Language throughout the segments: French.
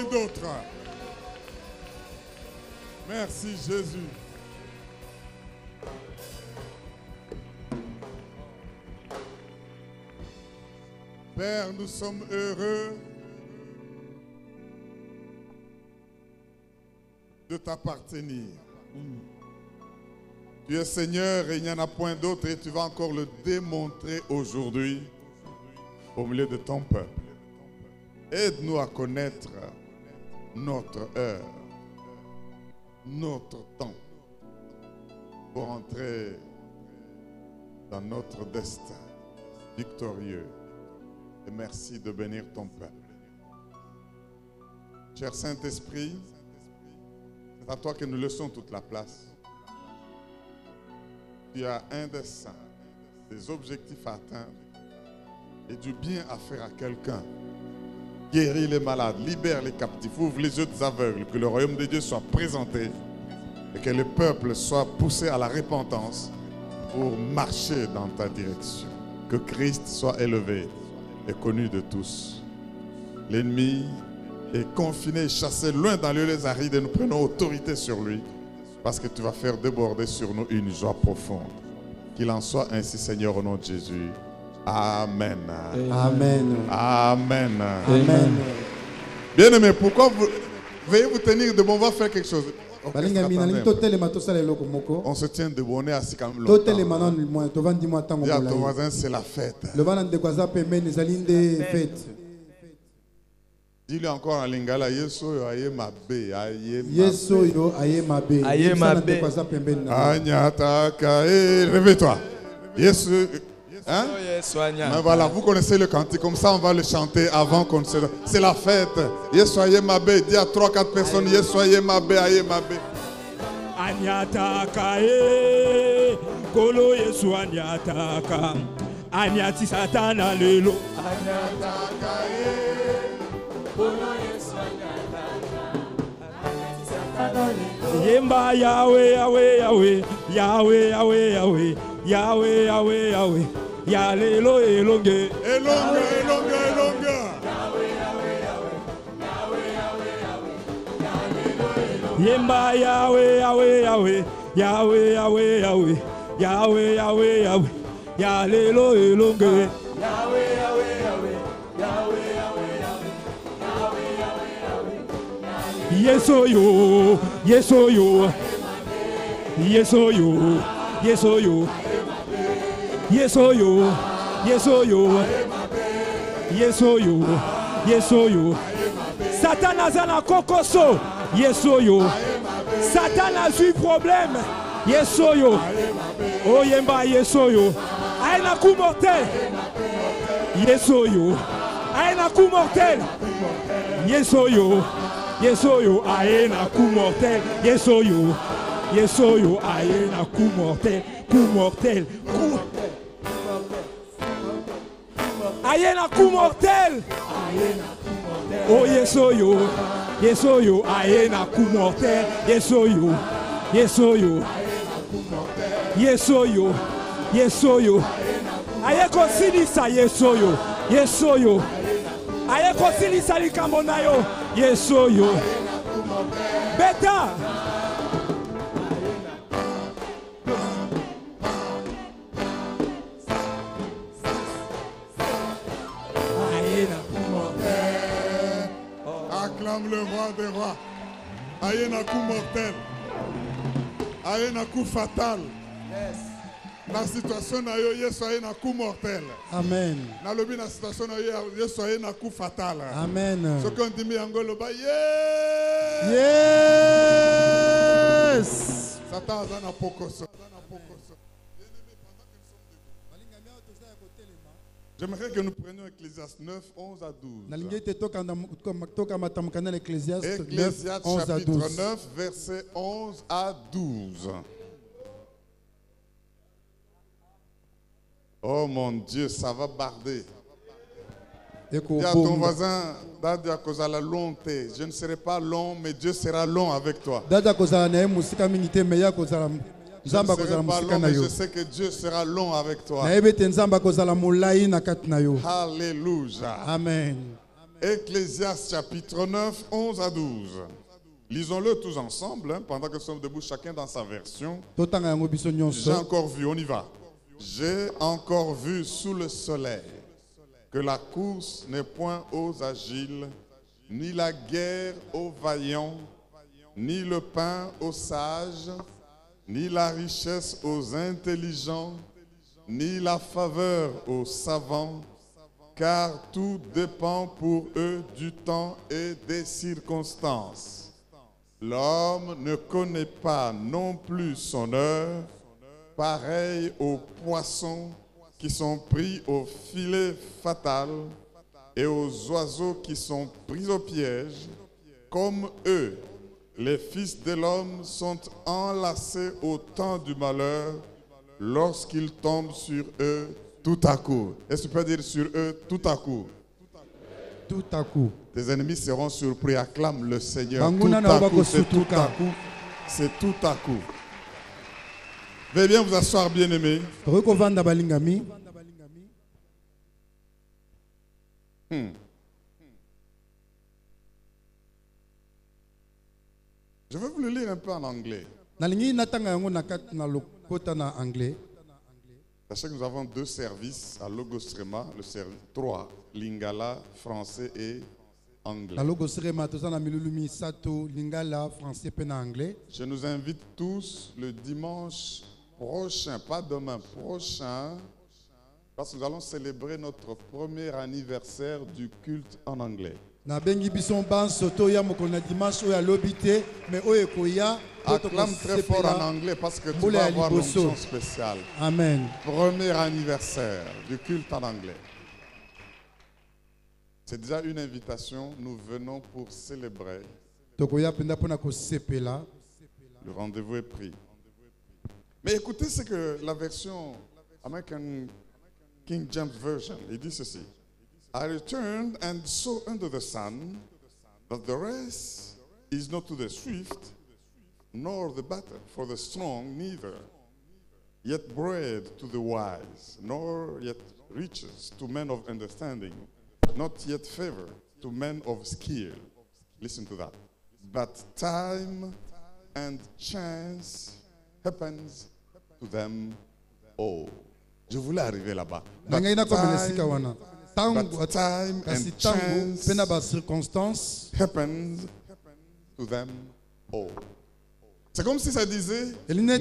rien d'autre. Merci Jésus. Père, nous sommes heureux de t'appartenir. Tu es Seigneur et il n'y en a point d'autre et tu vas encore le démontrer aujourd'hui au milieu de ton peuple. Aide-nous à connaître notre heure, notre temps pour entrer dans notre destin victorieux. Et merci de bénir ton peuple. Cher Saint-Esprit, c'est à toi que nous laissons toute la place. Tu as un dessein, des objectifs à atteindre et du bien à faire à quelqu'un. Guéris les malades, libère les captifs, ouvre les yeux des aveugles, que le royaume de Dieu soit présenté et que le peuple soit poussé à la repentance pour marcher dans ta direction. Que Christ soit élevé et connu de tous. L'ennemi est confiné et chassé loin dans les lieux arides et nous prenons autorité sur lui parce que tu vas faire déborder sur nous une joie profonde. Qu'il en soit ainsi, Seigneur, au nom de Jésus. Amen. Amen. Amen. Amen. Bien-aimés, pourquoi veuillez vous tenir debout? On va faire quelque chose. On se tient debout, on est assis quand même longtemps. Dis à ton voisin, c'est la fête. Dis-lui encore en lingala, Yeso aye mabe, aye mabe. Aye mabe. Anyata kae, réveille-toi. Yesu. Hein? Mais voilà, vous connaissez le cantique, comme ça on va le chanter avant qu'on se... C'est la fête. Yesoye mabe, dis à 3-4 personnes, Yesoye mabe, aye mabe. Anyata kae, kolo Yesu anyata ka, anyati satana lelo. Anyata kae, kolo Yesu anyata ka, anyati satana lelo. Yemba Yahweh, Yahweh, Yahweh, Yahweh, Yahweh, Yahweh, Yahweh, Yahweh, Yahweh. Yalelo elonge, elonge, elonge, elonge. Yemba Yahweh, Yahweh, Yahweh, Yahweh, Yahweh, Yahweh, Yahweh, Yahweh, Yahweh, Yalelo elonge. Yahweh, Yahweh, Yahweh, Yahweh, Yahweh, Yahweh, Yahweh, Yahweh. Yesoyo, Yesoyo, Yesoyo, Yesoyo. Yesoyo, Yesoyo, Yesoyo, Yesoyo. Satan a kokoso, Yesoyo. Satan a eu problème, Yesoyo. Oh yemba Yesoyo. Aina coup mortel, Yesoyo. Aina coup mortel, Yesoyo. Yesoyo. Aina coup mortel, Yesoyo. Yesoyo. Aina coup mortel, coup mortel, coup. Ayena coup mortel. Oh Yesoyo, Yesoyo, ayena coup mortel. Yesoyo, Yesoyo, Yesoyo, Yesoyo. Ayeko silisa Yesoyo, Yesoyo. Ayeko silisa likamonayo, Yesoyo. Beta. Acclame le roi des rois. Aïe un coup mortel. Aïe un coup fatal. La situation na yo soyez un coup mortel. Amen. Na lobi na situation na yo soyez un coup fatal. Amen. Ce qu'on dit mi angolo ba yes. Satan na pokoso. J'aimerais que nous prenions Ecclésiaste 9, 11 à 12. Ecclésiaste chapitre 9, verset 11 à 12. Oh mon Dieu, ça va barder. Dis à ton voisin, je ne serai pas long, mais Dieu sera long avec toi. Je ne serai pas long, mais je sais que Dieu sera long avec toi. Alléluia. Amen. Ecclésiaste chapitre 9, 11 à 12. Lisons-le tous ensemble, hein, pendant que nous sommes debout, chacun dans sa version. J'ai encore vu, on y va. J'ai encore vu sous le soleil que la course n'est point aux agiles, ni la guerre aux vaillants, ni le pain aux sages, ni la richesse aux intelligents, ni la faveur aux savants, car tout dépend pour eux du temps et des circonstances. L'homme ne connaît pas non plus son heure, pareil aux poissons qui sont pris au filet fatal et aux oiseaux qui sont pris au piège. Comme eux, les fils de l'homme sont enlacés au temps du malheur lorsqu'ils tombent sur eux tout à coup. Est-ce que tu peux dire sur eux tout à coup? Tout à coup. Tes ennemis seront surpris. Acclame le Seigneur. Tout à coup, c'est tout à coup. C'est tout à coup. Veuillez bien vous asseoir, bien-aimés. Je vais vous le lire un peu en anglais. Sachez que nous avons 2 services à Logos Rema, le service 3, Lingala, français et anglais. Je nous invite tous le dimanche prochain, pas demain, prochain, parce que nous allons célébrer notre premier anniversaire du culte en anglais. Acclame très fort en anglais parce que tu vas avoir une onction spéciale. Amen. Premier anniversaire du culte en anglais. C'est déjà une invitation. Nous venons pour célébrer. Le rendez-vous est pris. Mais écoutez ce que la version American King James Version, il dit ceci. I returned and saw under the sun that the race is not to the swift, nor the battle for the strong, neither, yet bread to the wise, nor yet riches to men of understanding, not yet favor to men of skill. Listen to that. But time and chance happens to them all. Je voulais arriver là-bas. But time and chance happens to them all. C'est comme si ça disait, mais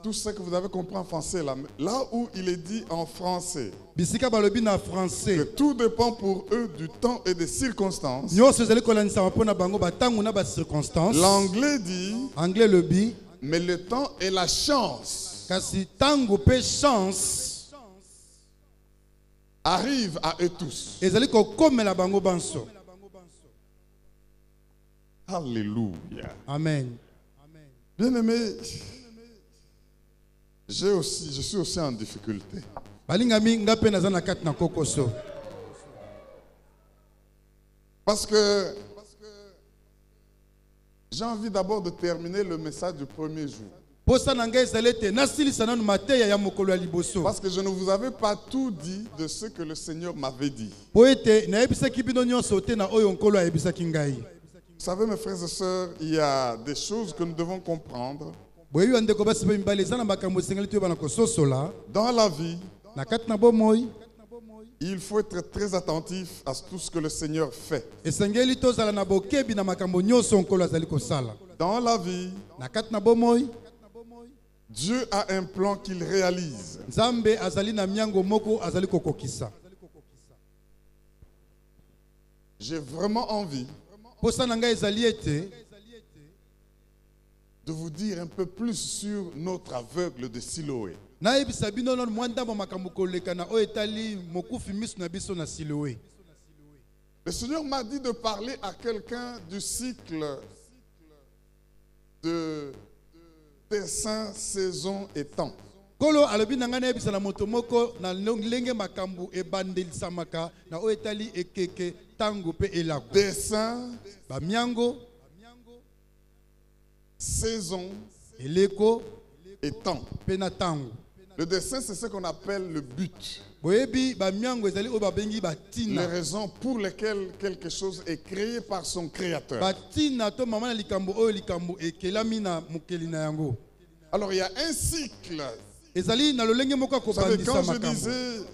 tout ce que vous avez compris en français, là où il est dit en français, que tout dépend pour eux du temps et des circonstances. L'anglais dit, mais le temps et la chance arrivent à eux tous. Alléluia. Amen. Bien-aimé, je suis aussi en difficulté. Parce que j'ai envie d'abord de terminer le message du premier jour. Parce que je ne vous avais pas tout dit de ce que le Seigneur m'avait dit. Vous savez, mes frères et sœurs, il y a des choses que nous devons comprendre. Dans la vie, il faut être très attentif à tout ce que le Seigneur fait. Dans la vie, Dieu a un plan qu'il réalise. J'ai vraiment envie de vous dire un peu plus sur notre aveugle de Siloé. Le Seigneur m'a dit de parler à quelqu'un du cycle de dessin, saison et temps. Dessin, saison et temps. Le destin, c'est ce qu'on appelle le but. boyebi bamiango ezali oyo babengi Les batina raisons pour lesquelles quelque chose est créé par son créateur. batina to mama na likambo oyo likambo ekelami na mokeli na yango. Alors il y a un cycle. Ezali na lolenge moko ya Vous savez, kobandisa quand je makambo. disais,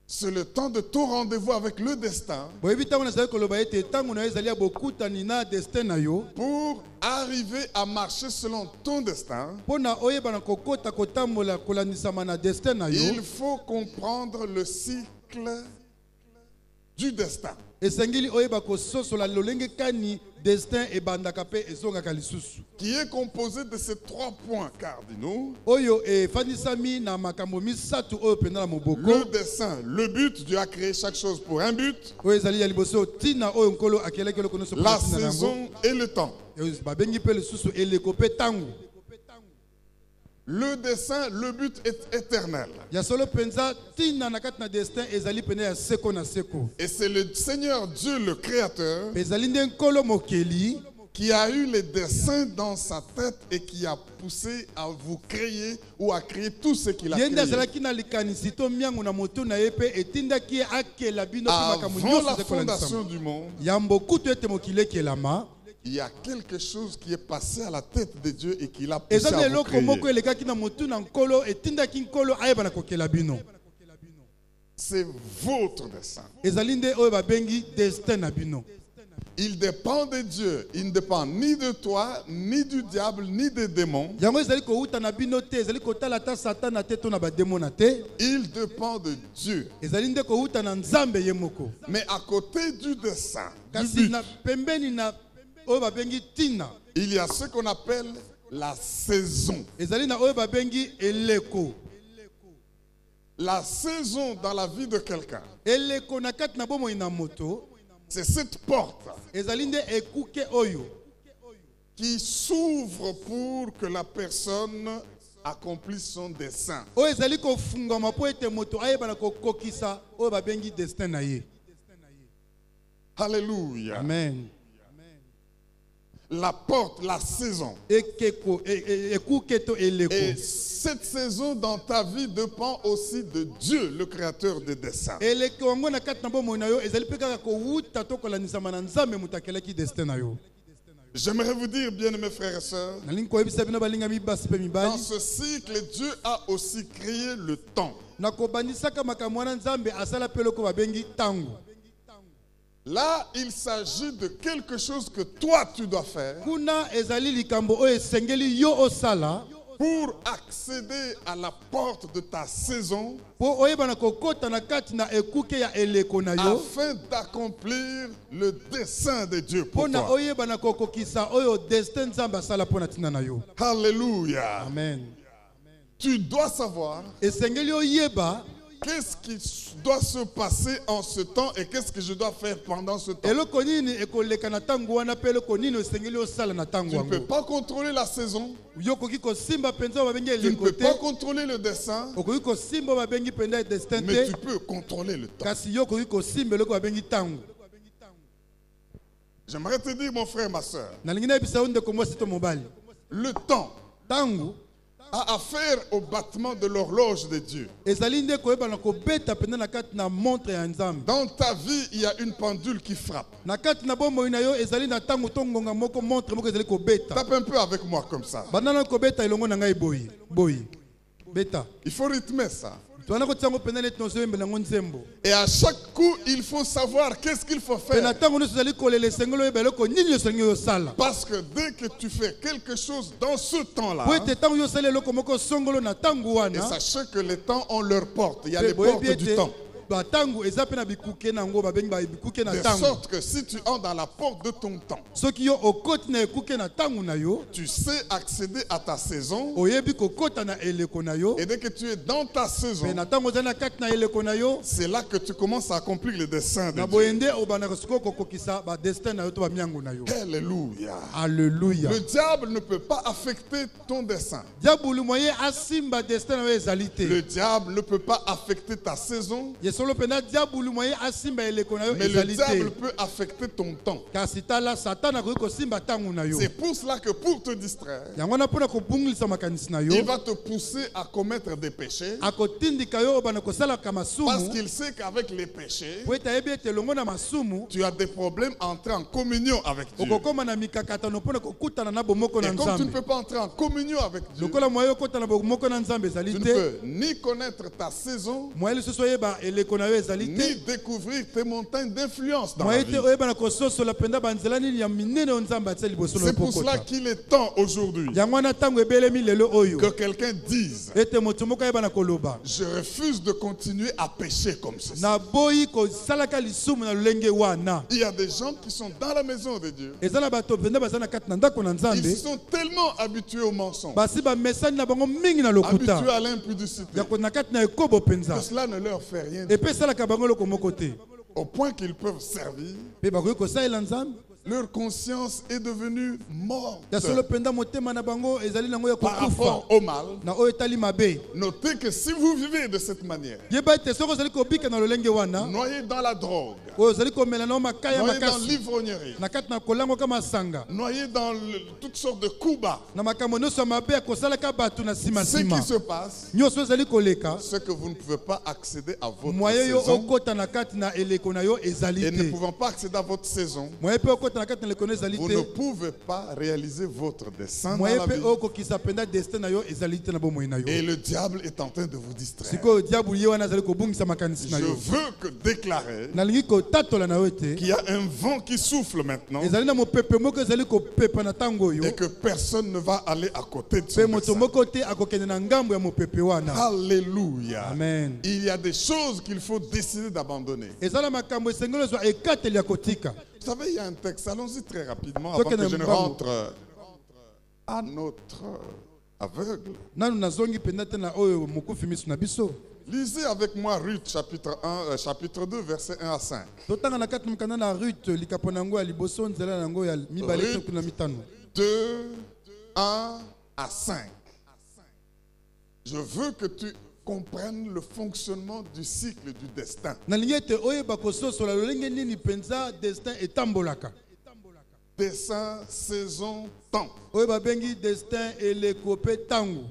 c'est le temps de ton rendez-vous avec le destin boyebi ntango nazali koloba ete ntango na yo ezali ya bokutani na destin na yo pour arriver à marcher selon ton destin. mpo na oyeba na kokota kotambola kolandisama na destin na yo. Il faut comprendre le cycle du destin. Esengeli oyeba kososola lolenge kani destin ebandaka mpe ezongaka lisusu Qui est composé de ces 3 points cardinaux. oyo efandisami na makambo misato oyo mpenza na moboko Le dessein, le but, Dieu a créé chaque chose pour un but. oyo ezali ya liboso tina oyo nkolo akelaki eloko nyonso La mpona tina na yango. saison et le temps. Babengi mpe lisusu eleko mpe ntango Le dessein, le but est éternel. ya solo mpenza tina na kati na destin ezali pene ya seko na seko Et c'est le Seigneur Dieu, le Créateur, mpe ezali nde nkolo mokeli qui a eu les desseins dans sa tête et qui a poussé à vous créer ou à créer tout ce qu'il a ye nde créé. azalaki na likanisi to miango na moto na ye mpe etindaki ye akela bino mpe makambo Avant nyonso la ezali fondation kolandisama du monde, yambo kutu ete mokili ekelama il y a quelque chose qui est passé à la tête de Dieu et qui l'a poussé eza na à vous eloko moko créer. elekaki na motu na nkolo etindaki nkolo ayeba na kokela bino C'est votre dessein. ezali nde oyo babengi destin na bino. Il dépend de Dieu. Il ne dépend ni de toi, ni du diable, ni des démons. yango ezali kouta na bino te ezali kotala ata satana te to na bademo na te Il dépend de Dieu. ezali nde kouta na nzambe ye moko Mais à côté du dessein, du kasi but, na pembeni na oyo babengi tina il y a ce qu'on appelle la saison. ezali na oyo babengi eleko. La saison dans la vie de quelqu'un, Eleko na kati na bomoi na moto c'est cette porte ezali nde ekuke oyo qui s'ouvre pour que la personne accomplisse son dessein. oyo ezali kofungama mpo ete moto ayeba na kokokisa oyo babengi destin na ye. Alléluia. Amen. La porte, la saison. Ekeko ekuke to eleko. Et cette saison dans ta vie dépend aussi de Dieu, le créateur des desseins. eleko yango na kati na bomoi na yo ezali mpe kaka kowuta to kolandisama na nzambe moto akelaki destin na yo. J'aimerais vous dire, bien-aimés frères et sœurs, nalingi koyebisa bino balingami basi mpe dans mibali ce cycle, Dieu a aussi créé le temps. na kobandisaka makambo wana nzambe asala mpe eloko babengi ntango. Là, il s'agit de quelque chose que toi, tu dois faire kuna ezali likambo oyo esengeli yo osala pour accéder à la porte de ta saison mpo oyeba na kokota na kati na ekuke ya eleko na yo afin d'accomplir le dessein de Dieu mpo pour na toi. oyeba na kokokisa oyo destin nzambe asala mpo na ntina na yo. Alléluia. Amen. Tu dois savoir esengeli oyeba qu'est-ce qui doit se passer en ce temps et qu'est-ce que je dois faire pendant ce temps. eloko nini ekoleka na ntango wana mpe eloko nini esengeli osala na ntango Tu ne peux yango. pas contrôler la saison. yo okoki kosimba mpenza oyo babengi Tu ne eleko peux te pas contrôler le dessin. okoki kosimba oyo babengi mpenza destin Mais te tu peux contrôler le temps. kasi yo okoki kosimba eloko babengi ntango. J'aimerais te dire, mon frère, ma soeur, nalingi nayebisa yo ndeko mwasi to mobali le temps ntango a affaire au battement de l'horloge de Dieu. ezali nde koyeba na kobeta mpenza na kati na montre ya nzambe. Dans ta vie, il y a une pendule qui frappe. na kati na bomoi na yo ezali na ntango to ngonga moko montre moko ezali kobeta. Tape un peu avec moi comme ça. banda na kobeta elongo na ngai boyi boyi beta Il faut rythmer ça. twana kotia yango mpenza neti nozoyembela yango nzembo Et à chaque coup, il faut savoir qu'est-ce qu'il faut mpe na faire. ntango nyonso ezali kolela esengeli oyeba eloko nini osengi osala Parce que dès que tu fais quelque chose dans ce temps-là, po ete ntango yo osali eloko moko songolo na ntango et wana sachez que les temps ont leur porte. Il y a mpe les boyebi portes du ete temps. batango eza mpe na bikuke na yango babengi bikuke na De ntango. sorte que si tu entres dans la porte de ton temps, soki yo okoti na ekuke na ntango na yo tu sais accéder à ta saison. oyebi kokota na eleko na yo Et dès que tu es dans ta saison, mpe na ntango ozali na kati na eleko na yo c'est là que tu commences à accomplir le dessein de na Dieu. boye nde obandaka sikoyo kokokisa badestin na yo to bamiango na yo. Alléluia. Alleluya. Le diable ne peut pas affecter ton dessein. diabulu moye asimba destin na yo ezali te. Le diable ne peut pas affecter ta saison. ye solo pena diabulu moye asimba eleko na yo Mais le ezali diable te. peut affecter ton temps. Kasi tala Satan akoki kosimba tangu na yo. C'est pour cela que pour te distraire, Yango na pona kobungilisa makanisi na il yo. va te pousser à commettre des péchés Akotindika yo bana kosala ka parce masumu. qu'il sait qu'avec les péchés, Po etayebi ete longo na masumu tu as des problèmes à entrer en communion avec Dieu. okokoma na mikakatano pona kokutana na bomoko na Et comme tu ne Nzambe. peux pas entrer en communion avec Dieu, Lokola moyo kota na bomoko na Nzambe ezali tu ne te. peux ni connaître ta saison, Moyo lisusu oyeba eleko na yo ezali ni te. découvrir tes montagnes d'influence dans la Moyo vie. te oyeba na kososola penda banzela nini ya minene o Nzambe atia liboso na C'est pour cela pokota. qu'il est temps aujourd'hui Yango wana tango ebelemi lelo oyo. que quelqu'un dise: Ete moto moko ayeba na koloba. je refuse de continuer à pécher comme ceci. Na boyi kosalaka lisumu na lolenge wana. Il y a des gens qui sont dans la maison de Dieu. Eza na bato penda baza na kati na ndako na Nzambe. Ils sont tellement habitués au mensonge, Basi ba mesani na bango mingi na habitués lokuta. à l'impudicité, Ya ko na kati na ekobo penza. que cela ne leur fait rien, Epe salaka bango loko moko te. au point qu'ils peuvent servir. Pe bakoki kosalela Nzambe. Leur conscience est devenue morte Ya solo penda motema na bango ezali nango ya par kokufa. rapport au mal. Na oyo etali mabe. Notez que si vous vivez de cette manière, Yeba ete soko ozali kobika na lolenge wana. noyé dans la drogue, Oyo ozali komela na makaya noyé dans makasi. l'ivrognerie, Na kati na kolango kama sanga. noyé dans toutes sortes de coups bas, Na makambo nyonso ya mabe ya kosalaka bato na ce nsima-nsima. qui se passe, Nyonso ezali koleka. c'est que vous ne pouvez pas accéder à votre Moye yo saison. okota na kati na eleko na yo ezali Et ne te. pouvant pas accéder à votre saison, Moye pe okota na kati na eleko na ezali vous ne te. pouvez pas réaliser votre dessein dans Moye la pe vie. okokisa penda destin na yo ezali te na bomoi na yo. Et le diable est en train de vous distraire. Sikoyo diable ye wana azali kobungisa makanisi na Je yo. veux que déclarer Nalingi kotatola na yo ete. qu'il y a un vent qui souffle maintenant Ezali na mopepe moko ezali kopepa na tango oyo. et que personne ne va aller à côté de Pe son moto dessein. moko te akokende na ngambo ya mopepe wana. Alléluia. Amen. Il y a des choses qu'il faut décider d'abandonner. Ezala makambo esengeli ozwa ekateli ya kotika. Vous savez, il y a un texte, allons-y très rapidement Toi avant qui que je ne n'aimes pas rentre à notre aveugle. Nanu nazongi penda te na oyo mokufi misu na biso. Lisez avec moi Ruth chapitre 1, chapitre 2, versets 1 à 5. Totanga na kati mokanda na Ruth likapo na yango ya liboso nzela na yango ya mibale Ruth. to na mitano. 2, 1 à 5. Je veux que tu comprennes le fonctionnement du cycle du destin. Nalingi ete oyeba kososola lolenge nini penza destin etambolaka. Destin, saison, temps. Oyeba bengi destin eleko pe tango.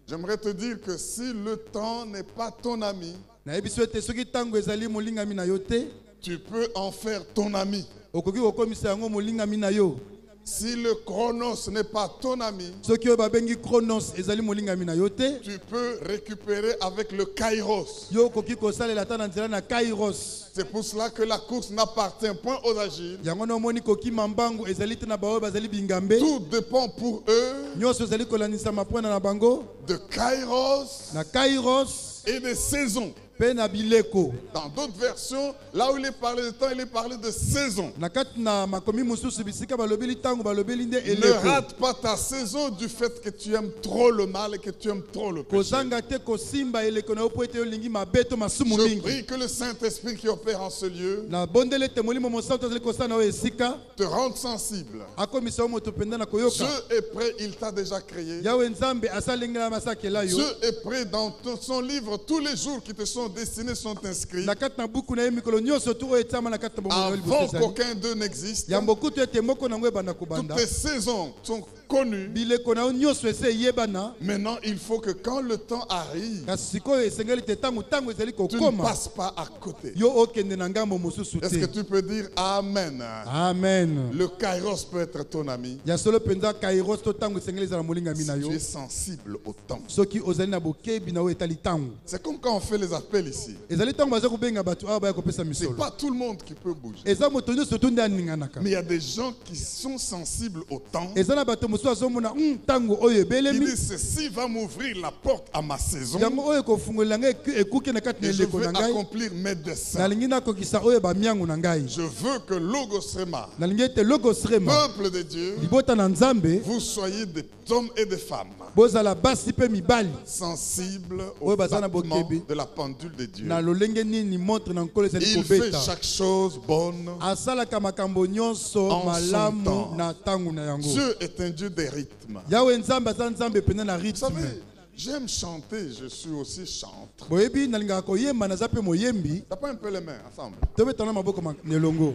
J'aimerais te dire que si le temps n'est pas ton ami, Nayebi so ete soki tango ezali molingami na yo te, tu peux en faire ton ami. okoki kokomisa yango molingami na yo. Si le chronos n'est pas ton ami, Soki oyeba bengi chronos ezali molingami na yo te, tu peux récupérer avec le kairos. yo okoki kosalela ata na nzela na kairos. C'est pour cela que la course n'appartient point aux agiles. Yango na omoni kokima mbangu ezali te na baoyo bazali bingambe. Tout dépend pour eux Nyonso ezali kolanisama mpona na bango de kairos na kairos et des saisons. pe na bileko. Dans d'autres versions, là où il est parlé de temps, il est parlé de saison. Na kati na makomi mosusu bisika balobeli tango balobeli nde Ne eleko. rate pas ta saison du fait que tu aimes trop le mal et que tu aimes trop le péché. Kozanga te kosimba eleko na yo po ete olingi mabe to masumu Je mingi. prie que le Saint-Esprit qui opère en ce lieu Na bondele te molimo mosantu azali kosala na yo esika te rende sensible. akomisa yo moto mpenza na koyoka. Dieu est prêt, il t'a déjà créé. Yawe Nzambe asalengela masakela yo. Dieu est prêt dans son livre, tous les jours qui te sont destinés sont inscrits. Na kati na buku na ye mikolo nyonso tu oyo etiama na kati na bomoi na yo liboso Avant ezali. qu'aucun d'eux n'existe, Yambo kutu ete moko nango ebanda toutes kobanda. tes saisons sont connues. Bileko na yo nyonso ese eyebana. Maintenant, il faut que quand le temps arrive, Kasi sikoyo esengeli te tango ezali tu ne kokoma. passes pas à côté. Yo okende na ngambo mosusu Est-ce que te. tu peux dire Amen? Amen. Le kairos peut être ton ami. Ya solo penza kairos to tango esengeli ezala molingami na Si yo. tu es sensible au temps. Soki ozali na bokebi na yo etali tango. C'est comme quand on fait les appels ici. Ezali tango baza kobenga bato awa baya kopesa C'est misolo. pas tout le monde qui peut bouger. Eza moto nyonso tu nde aninganaka. Mais il y a des gens qui sont sensibles au temps. Eza na bato mosusu azomona tango oyo Ils ebelemi. disent ceci va m'ouvrir la porte à ma saison Yango oyo kofungolela ngai ekuki na kati na et je eleko veux na ngai. accomplir mes desseins. Nalingi nakokisa oyo bamiango na ngai. Je veux que Logos Rema, Nalingi ete logos rema peuple de Dieu, libota na Nzambe vous soyez des hommes et des femmes bozala basi pe mibali sensibles au Oyo baza na battement bokebi. de la pendule de Dieu. na lolenge nini montre na nkolo ezali Il fait kobeta. chaque chose bonne. Asalaka makambo nyonso En son malamu temps. na tango na yango. Dieu est un Dieu des rythmes. Yawe Nzambe aza Nzambe pene na Vous rythme. savez, J'aime chanter, je suis aussi chanteur. boyebi nalingaka koyemba naza mpe moyembi. T'as pas un peu les mains ensemble? Tobetana maboko nelongo.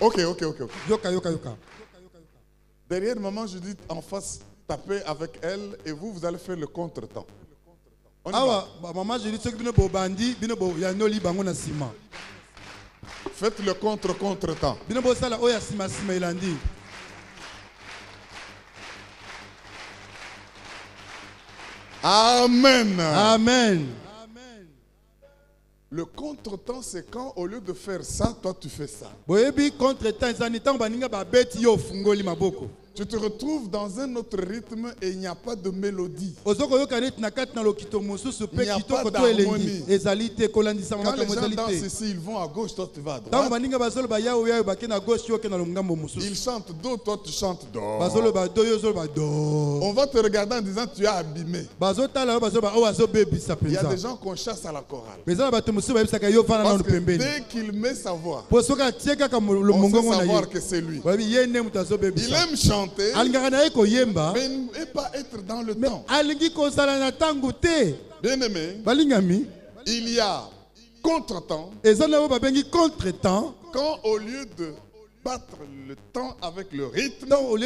Ok. Yoka. Derrière maman, je dis en face, tapez avec elle et vous allez faire le contre-temps. On y va. Maman, je dis que bino bobandi, bino bo yanoli bango na sima. Faites le contre-temps. Bino bo sala oya sima ilandi. Amen. Le contre-temps, c'est quand au lieu de faire ça, toi tu fais ça. Boyebi contre-temps, ezanitango baninga babeti yo fungoli maboko. Tu te retrouves dans un autre rythme et il n'y a pas de mélodie. Il n'y a pas d'harmonie. Quand les gens dansent ici, ils vont à gauche, toi tu vas à droite. Ils chantent do, toi tu chantes do. On va te regarder en disant tu es abîmé. Il y a des gens qu'on chasse à la chorale. Parce que dès qu'il met sa voix, on sait savoir que c'est lui. Il aime chanter. Mais il ne peut pas être dans le temps. Bien aimé, il y a contre-temps. Quand au lieu de battre le temps avec le rythme, là où on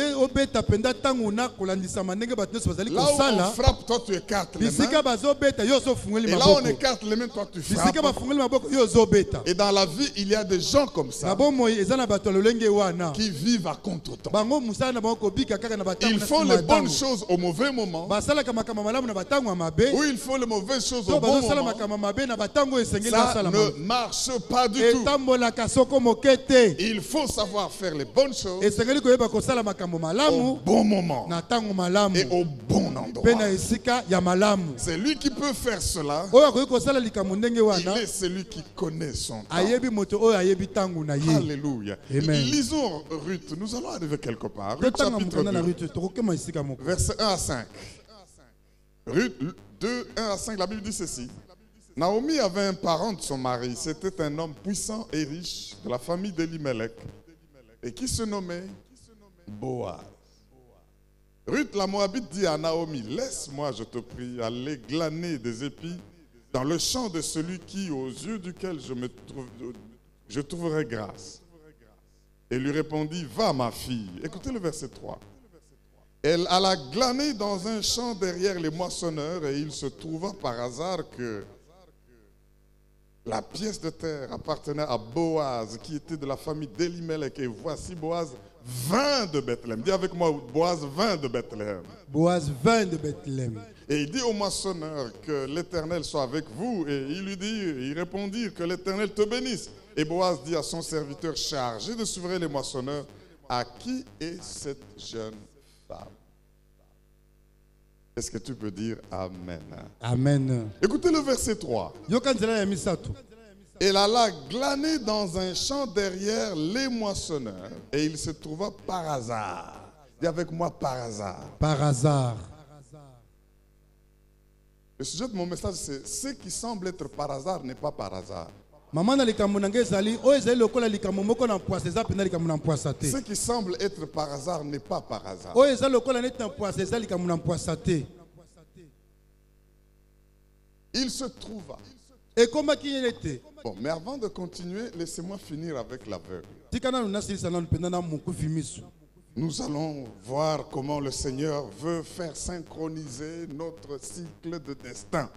frappe, toi tu écartes les mains. Et là on écarte les mains, toi tu frappes. Et dans la vie, il y a des gens comme ça qui vivent à contre-temps. Ils font les bonnes choses au mauvais moment, ou ils font les mauvaises choses au bon moment. Ça ne marche pas du tout. Il faut savoir faire les bonnes choses au bon moment et au bon endroit. C'est lui qui peut faire cela. Il est celui qui connaît son temps. Alléluia. Lisons Ruth. Nous allons arriver quelque part. Ruth chapitre 2, verset 1 à 5. Ruth 2, 1 à 5, la Bible dit ceci. Naomi avait un parent de son mari. C'était un homme puissant et riche de la famille d'Elimelech et qui se nommait Boaz. Ruth la Moabite dit à Naomi, laisse-moi, je te prie, aller glaner des épis dans le champ de celui qui, aux yeux duquel je trouverai grâce. Et lui répondit, va ma fille. Écoutez le verset 3. Elle alla glaner dans un champ derrière les moissonneurs et il se trouva par hasard que la pièce de terre appartenait à Boaz, qui était de la famille d'Elimelech. Et voici Boaz vint de Bethléem. Dis avec moi, Boaz vint de Bethléem. Boaz vint de Bethléem. Et il dit au moissonneur que l'Éternel soit avec vous. Et il répondit que l'Éternel te bénisse. Et Boaz dit à son serviteur chargé de suivre les moissonneurs, à qui est cette jeune femme? Est-ce que tu peux dire Amen? Amen. Écoutez le verset 3. Elle alla glaner dans un champ derrière les moissonneurs et il se trouva par hasard. Dis avec moi par hasard. Par hasard. Le sujet de mon message, c'est ce qui semble être par hasard n'est pas par hasard. Ce qui semble être par hasard n'est pas par hasard. Il se trouva. Bon, mais avant de continuer, laissez-moi finir avec l'aveugle. Nous allons voir comment le Seigneur veut faire synchroniser notre cycle de destin.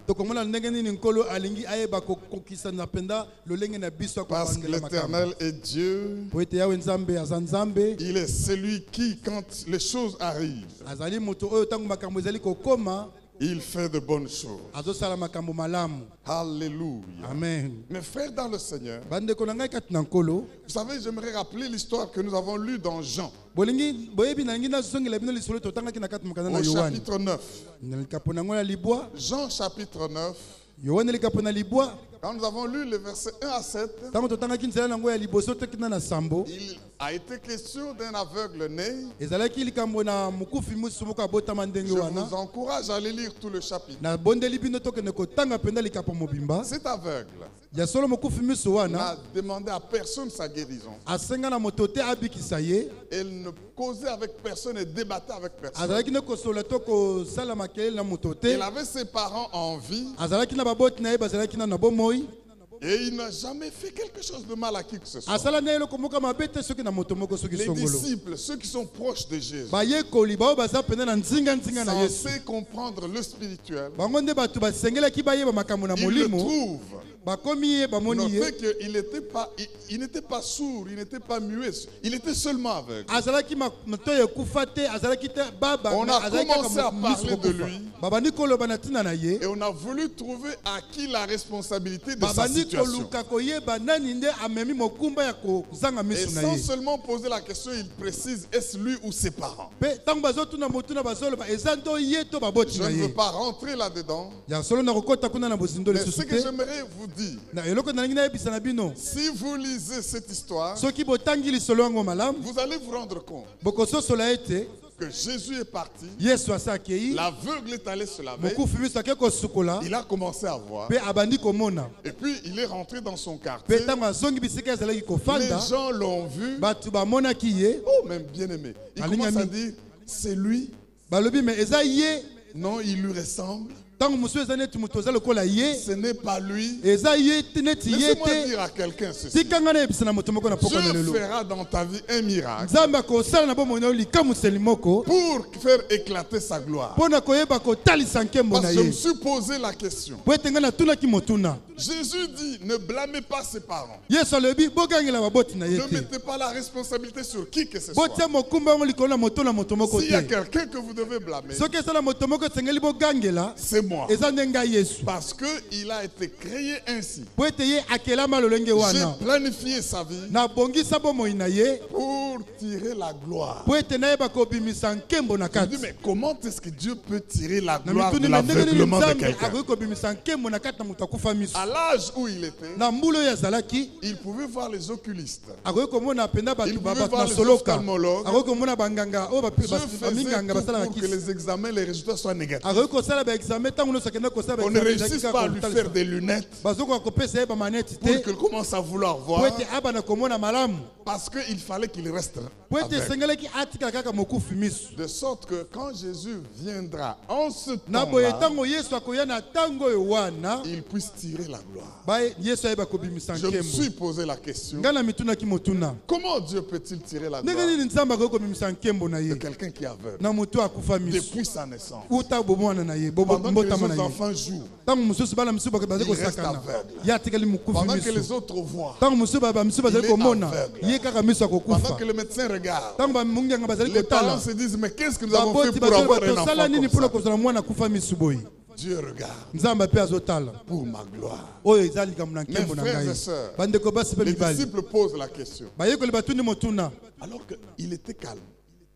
Parce que l'Éternel est Dieu. Il est celui qui, quand les choses arrivent, il fait de bonnes choses. Alléluia. Amen. Mes frères dans le Seigneur, vous savez, j'aimerais rappeler l'histoire que nous avons lue dans Jean. Au chapitre 9. Jean chapitre 9. Quand nous avons lu les versets 1 à 7, a été question d'un aveugle né. ezalaki likambo na mokufi musu moko abotama ndenge Je wana vous encourage à aller lire tout le chapitre. na bondeli bino tokende kotanga mpenza likapo mobimba Cet aveugle ya solo mokufi musu wana n'a demandé à personne sa guérison. asenga na moto te abikisa ye Elle ne causait avec personne et débattait avec personne. azalaki ne kosola to kosala makelele na moto te Il avait ses parents en vie azalaki na baboti na ye bazalaki na bomoi et il n'a jamais fait quelque chose de mal à qui que ce soit. asala na eloko moko mabe te soki na moto moko soki Les songolo disciples, ceux qui sont proches de Jésus, bayekoli bao baza pene na nzinga na yesu censés comprendre le spirituel, bango nde bato basengelaki bayeba makambo na ils le molimo trouvent. bakomi ye bamoni ye Notez qu'il n'était pas sourd, il n'était pas muet, il était seulement aveugle. azalaki moto ekufa te azalaki te baba On a azalaki commencé à miso parler de kokufa. lui. babandi koloba na ntina na ye Et on a voulu trouver à qui la responsabilité de sa babandi situation. koluka koyeba nani nde amemi mokumba ya kozanga Et miso na sans ye seulement poser la question, il précise, est-ce lui ou ses parents? mpe ntango bazotuna motuna bazoloba eza nto ye to baboti Je na ne ye veux pas rentrer là-dedans, ya solo na kokɔta kuna na bozindo mais ce lisusu que te j'aimerais vous dire, na eloko nalingi nayebisa na bino si vous lisez cette histoire, soki botangi lisolo yango malamu vous allez vous rendre compte bokososola ete que Jésus est parti, yesu asi akei l'aveugle est allé se laver, mokufi miso ake kosukola il a commencé à voir, mpe abandi komona et puis il est rentré dans son mpe quartier. ntango azongi bisika ezalaki Les kofanda gens l'ont vu, bato bamonaki ye oh même bien aimé, il Alinga commence à mingi. dire, c'est lui, balobi me eza ye non il lui ressemble, ntango mosusu eza neti moto aza lokola ye ce n'est pas lui. eza ye te neti ye Laissez-moi te dire à quelqu'un ceci. tikanga nayebisa na moto moko na pokwa na Dieu lelo fera dans ta vie un miracle nzambe akosala na bomoi na yo likamuseli moko pour faire éclater sa gloire. mpo na koyeba kotalisa nkembo na Parce que je me ye suis posé la question. po ete ngai natunaki motuna Jésus dit, ne blâmez pas ses parents. yesu alobi bogangela baboti na ye Ne te mettez pas la responsabilité sur qui que ce soit. botia mokumba yango likolo na moto moko S'il y a te quelqu'un que vous devez blâmer, soki ezala moto moko esengeli bogangela c'est moi. eza nde ngai yesu Parce qu'il a été créé ainsi. po ete ye akelama lolenge J'ai wana planifié sa vie nabongisa bomoi na ye pour tirer la gloire. po ete nayeba kobimisa nkembo na Je kati dis, mais comment est-ce que Dieu peut tirer la na gloire de mituni me ndenge nini l'aveuglement de nzambe quelqu'un? akoki kobimisa nkembo na kati na moto akufa miso À l'âge où il était, na mbula oyo azalaki il pouvait voir les oculistes. akoki komona mpenza bato Il pouvait bato voir na les soloka ophtalmologues. akoki komona banganga oyo Dieu baminganga faisait tout basalaka pour que kisi les examens, les résultats soient négatifs. akoki kosala baexamen ntango nyonso akenda kosala On ne réussisse pas à lui faire des lunettes bazokoka kopesa ye bamaneti pour te qu'il commence à vouloir po voir, ete abana komona malamu parce qu'il fallait qu'il reste po ete aveugle. esengelaki atikala kaka mokufi miso De sorte que quand Jésus viendra en ce na boye temps-là, ntango yesu akoya na ntango oyo wana il puisse tirer la gloire. yesu ayeba kobimisa Je me nkembo suis posé la question, ngai na mitunaki motuna comment Dieu peut-il tirer la ndenge gloire nini nzambe akoki kobimisa nkembo na de ye quelqu'un qui est aveugle na motu akufa miso depuis sa naissance? uta bomwana na ye Pendant que les mbotama na autres ye enfants jouent, ntango mosusu bana mosusu baza Il reste kosakana aveugle. ye atikali mokufi pendant que les miso autres voient, ntango mosusu bamisusu bazali Il est komona aveugle. ye kaka miso pendant akokufa que le médecin regarde, ntango bamunganga bazali les parents kotala se disent, mais qu'est-ce que nous avons fait baboti pour avoir un tosala enfant nini comme mpona ça? kozala mwana akufa miso boye Dieu regarde nzambe mpe azotala pour ma gloire. oyo eza likambo na Mes nkembo na frères ngai et sœurs, bandeko basi mpe les mibali disciples posent la question, bayekoli batuni motuna alors qu'il était calme.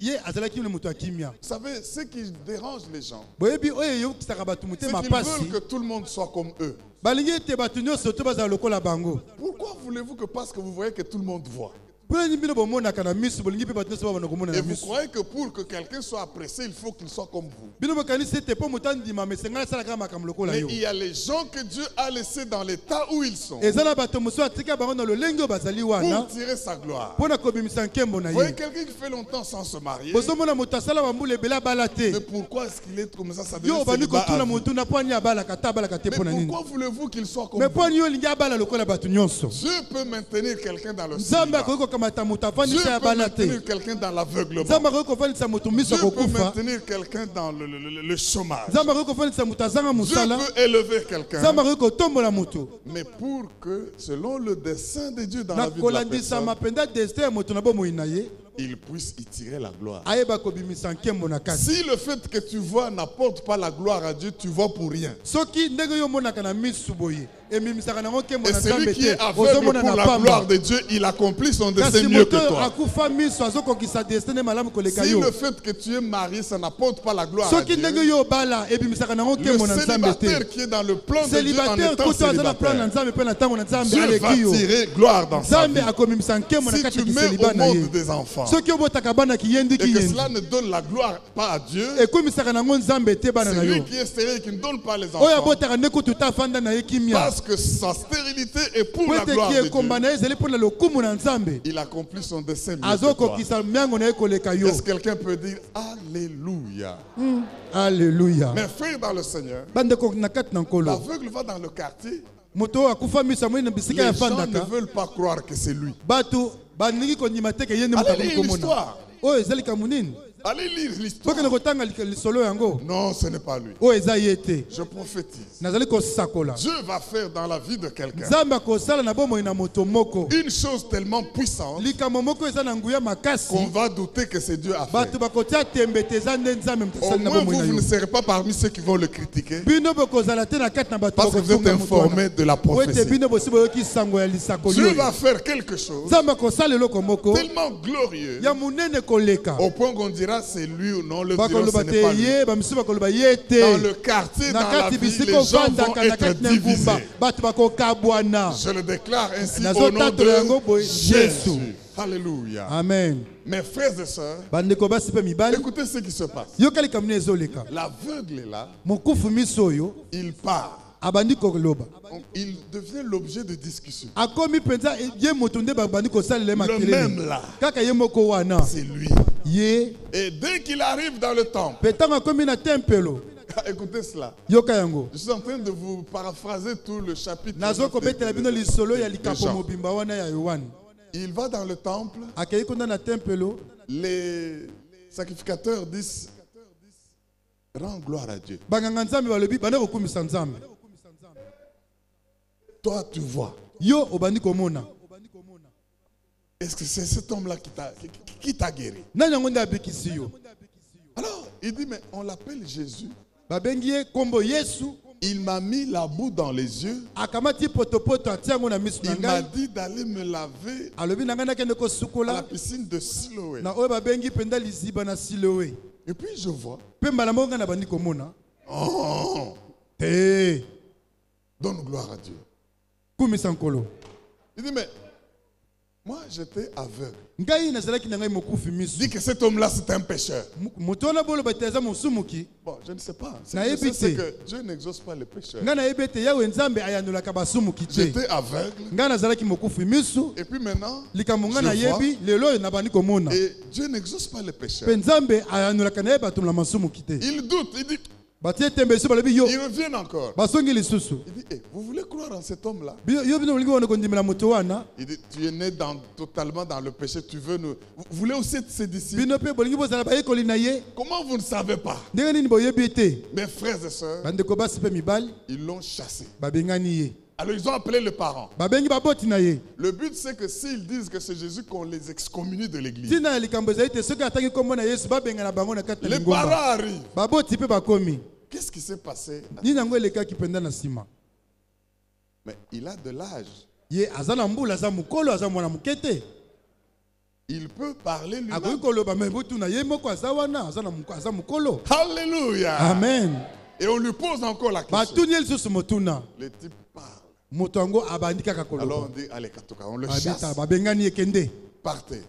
ye azalaki na moto akimia Vous savez, ce qui dérange les gens, boyebi oyo eyokisaka bato c'est motema qu'ils pasi veulent que tout le monde soit comme eux. balingi ete bato nyonso to bazala lokola bango Pourquoi voulez-vous que parce que vous voyez que tout le monde voit? mpona bino bomonaka na miso bolingi mpe bato nyonso babana komona Et na vous miso croyez que pour que quelqu'un soit apprécié, il faut qu'il soit comme vous. bino bokanisi ete mpo moto andima mesenga asalaka makambo lokola Mais yo il y a les gens que Dieu a laissés dans l'état où ils sont eza na bato mosusu atika bango na lolenge oyo bazali wana pour tirer sa gloire. mpo na kobimisa nkembo na Vous voyez ye quelqu'un qui fait longtemps sans se marier, bozomona moto asala bambula ebele abala mais te pourquoi est-ce qu'il est comme ça? Ça yo devient obandi célibat à kotuna vie. motuna mpo ani abalaka ata abalaka te mpo na Mais nini pourquoi voulez-vous qu'il soit comme me vous? mpo ani yo olingi abala lokola bato nyonso Dieu peut maintenir quelqu'un dans le nzambe célibat. akoki kokamata moto Dieu avandisa peut abala te maintenir quelqu'un dans l'aveuglement. nzambe akoki kofandisa moto miso Dieu peut akokufa maintenir quelqu'un dans le chômage. nzambe akoki kofandisa moto azanga Dieu mosala peut élever quelqu'un. nzambe akoki kotombola moto Mais pour que, selon le dessein de Dieu dans na la vie de la kolandisa personne, mapenda destin ya moto na bomoi na ye il puisse y tirer la gloire. ayeba kobimisa nkembo na kati Si le fait que tu vois n'apporte pas la gloire à Dieu, tu vois pour rien. soki ndenge yo omonaka na misu boye Et celui qui est aveugle pour la gloire de Dieu, il accomplit son destin mieux que toi. Si le fait que tu es marié, ça n'apporte pas la gloire à Dieu, le célibataire qui est dans le plan de Dieu en étant célibataire, Dieu va tirer gloire dans sa vie. Si tu mets au monde des enfants et que cela ne donne la gloire pas à Dieu, c'est lui qui est stérile qui ne donne pas les enfants. Parce que sa stérilité est pour la gloire de Dieu. Il accomplit son dessein mieux que toi. Est-ce que quelqu'un peut dire Alléluia? Alléluia. Mes frères dans le Seigneur, l'aveugle va dans le quartier. Les gens ne veulent pas croire que c'est lui. Allez lire l'histoire. Allez lire l'histoire. Non, ce n'est pas lui. Je prophétise. Dieu va faire dans la vie de quelqu'un une chose tellement puissante qu'on va douter que c'est Dieu a fait. Au moins, vous ne serez pas parmi ceux qui vont le critiquer parce que vous êtes informés de la prophétie. Dieu va faire quelque chose tellement glorieux au point qu'on dira c'est lui ou non, le diront ce n'est pas lui. Dans le quartier, dans la vie, les gens vont être divisés. Je le déclare ainsi au nom de Jésus. Alléluia. Amen. Mes frères et sœurs, écoutez ce qui se passe. L'aveugle est là. Il part. Il devient l'objet de discussion. Le même là, c'est lui. Et dès qu'il arrive dans le temple, écoutez cela. Je suis en train de vous paraphraser tout le chapitre. Il va dans le temple. Les sacrificateurs disent rends gloire à Dieu. Toi, tu vois. Est-ce que c'est cet homme-là qui t'a guéri? Alors, il dit, mais on l'appelle Jésus. Il m'a mis la boue dans les yeux. Il m'a dit d'aller me laver à la piscine de Siloé. Et puis je vois. Oh, donne gloire à Dieu. Il dit, mais moi j'étais aveugle. Il dit que cet homme-là c'est un pécheur. Bon, je ne sais pas. Je sais que Dieu n'exauce pas les pécheurs. J'étais aveugle. Et puis maintenant, je vois. Et Dieu n'exauce pas les pécheurs. Il doute, il dit. Ils reviennent encore. Il dit, hey, vous voulez croire en cet homme-là? Il dit, tu es né totalement dans le péché, tu veux nous... Vous voulez aussi être ses disciples? Comment vous ne savez pas? Mes frères et sœurs, ils l'ont chassé. Alors ils ont appelé les parents. Le but c'est que s'ils disent que c'est Jésus, qu'on les excommunie de l'église. Les parents arrivent. Qu'est-ce qui s'est passé? Mais il a de l'âge. Il peut parler lui-même. Alléluia. Amen. Et on lui pose encore la question. Le type parle. Alors on dit, allez, on le chasse. Partez.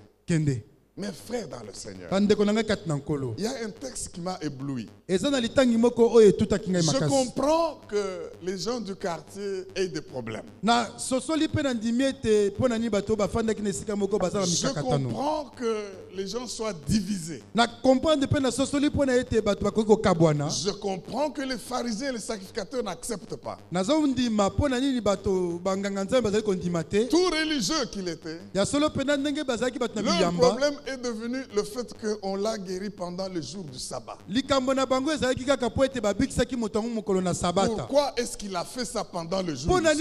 Mes frères dans le Seigneur, il y a un texte qui m'a ébloui. Je comprends que les gens du quartier aient des problèmes. Je comprends que les gens soient divisés. Je comprends que les pharisiens et les sacrificateurs n'acceptent pas. Tout religieux qu'il était, leur problème est devenu le fait qu'on l'a guéri pendant le jour du sabbat. Pourquoi est-ce qu'il a fait ça pendant le jour du sabbat?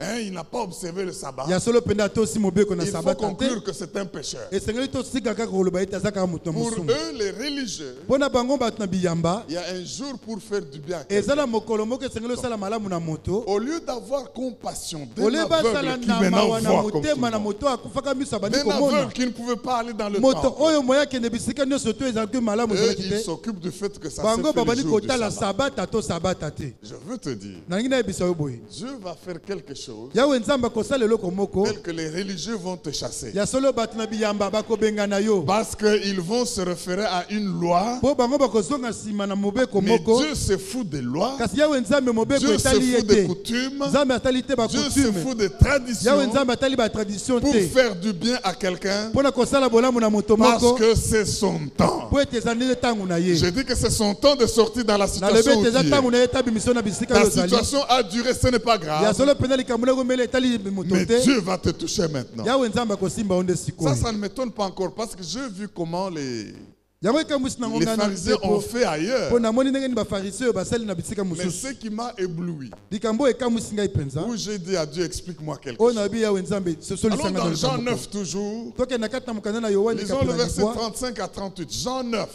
Hein, il n'a pas observé le sabbat. ya solo penda to si mobeko na Il faut sabbat conclure que c'est un pécheur. et sengeli to sika kaka koloba ete aza kaka moto Pour mosumu eux, les religieux, mpona bango bato na biyamba il y a un jour pour faire du bien. eza na mokolo moko esengeli osala malamu na moto Au lieu d'avoir compassion d'un ole basala aveugle qui na maintenant mawa na voit comme tout le motema na monde, moto akufaka miso abandi d'un komona aveugle qui ne pouvait pas aller dans le moto temple, oyo moya akende bisika nyonso to ezalaki malamu eux, ezalaki ils te s'occupent du fait que ça bango se fait le babandi jour du kotala sabbat. sabata to sabata te Je veux te dire, nalingi nayebisa yo boye Dieu va faire quelque chose yawe nzambe akosala eloko moko tel que les religieux vont te chasser. ya solo bato na biyamba bakobengana yo Parce qu'ils vont se référer à une loi. mpo bango bakozonga nsima na mobeko Mais moko Dieu se fout des lois. kasi yawe nzambe mobeko Dieu se etali ye fout des te coutumes. nzambe atali te Dieu se bakutume fout des yawe traditions nzambe atali batradition pour te faire du bien à quelqu'un mpo na kosala bolamu na moto parce moko que c'est son temps. mpo ete ezali nde ntango na ye Je dis que c'est son temps de sortir dans la nalobi situation où ete eza tu ntango es. na ye eta bimisio na bisika Ta oyo ozali situation a duré, ce n'est pas ya grave. solo mpenza likambo na komela etali moto Mais te Dieu va te toucher maintenant. yawe nzambe akosimba yo nde sikoyo Ça ne m'étonne pas encore parce que j'ai vu comment les yango ekamwisi nango ngana pharisiens ont mpepo fait ailleurs. mpo namoni ndenge nini bafariseo oyo basali na bisika Mais mosusu ce qui m'a ébloui, likambo oyo ekamwisi ngai mpenza où j'ai dit à Dieu, explique-moi quelque oyo chose. nayebi yawe nzambe Allons solisanga dans na Jean likambo 9 toujours. tokende na kati na mokanda na yohane Lisons likapo le na verset libwa 35 à 38. Jean 9.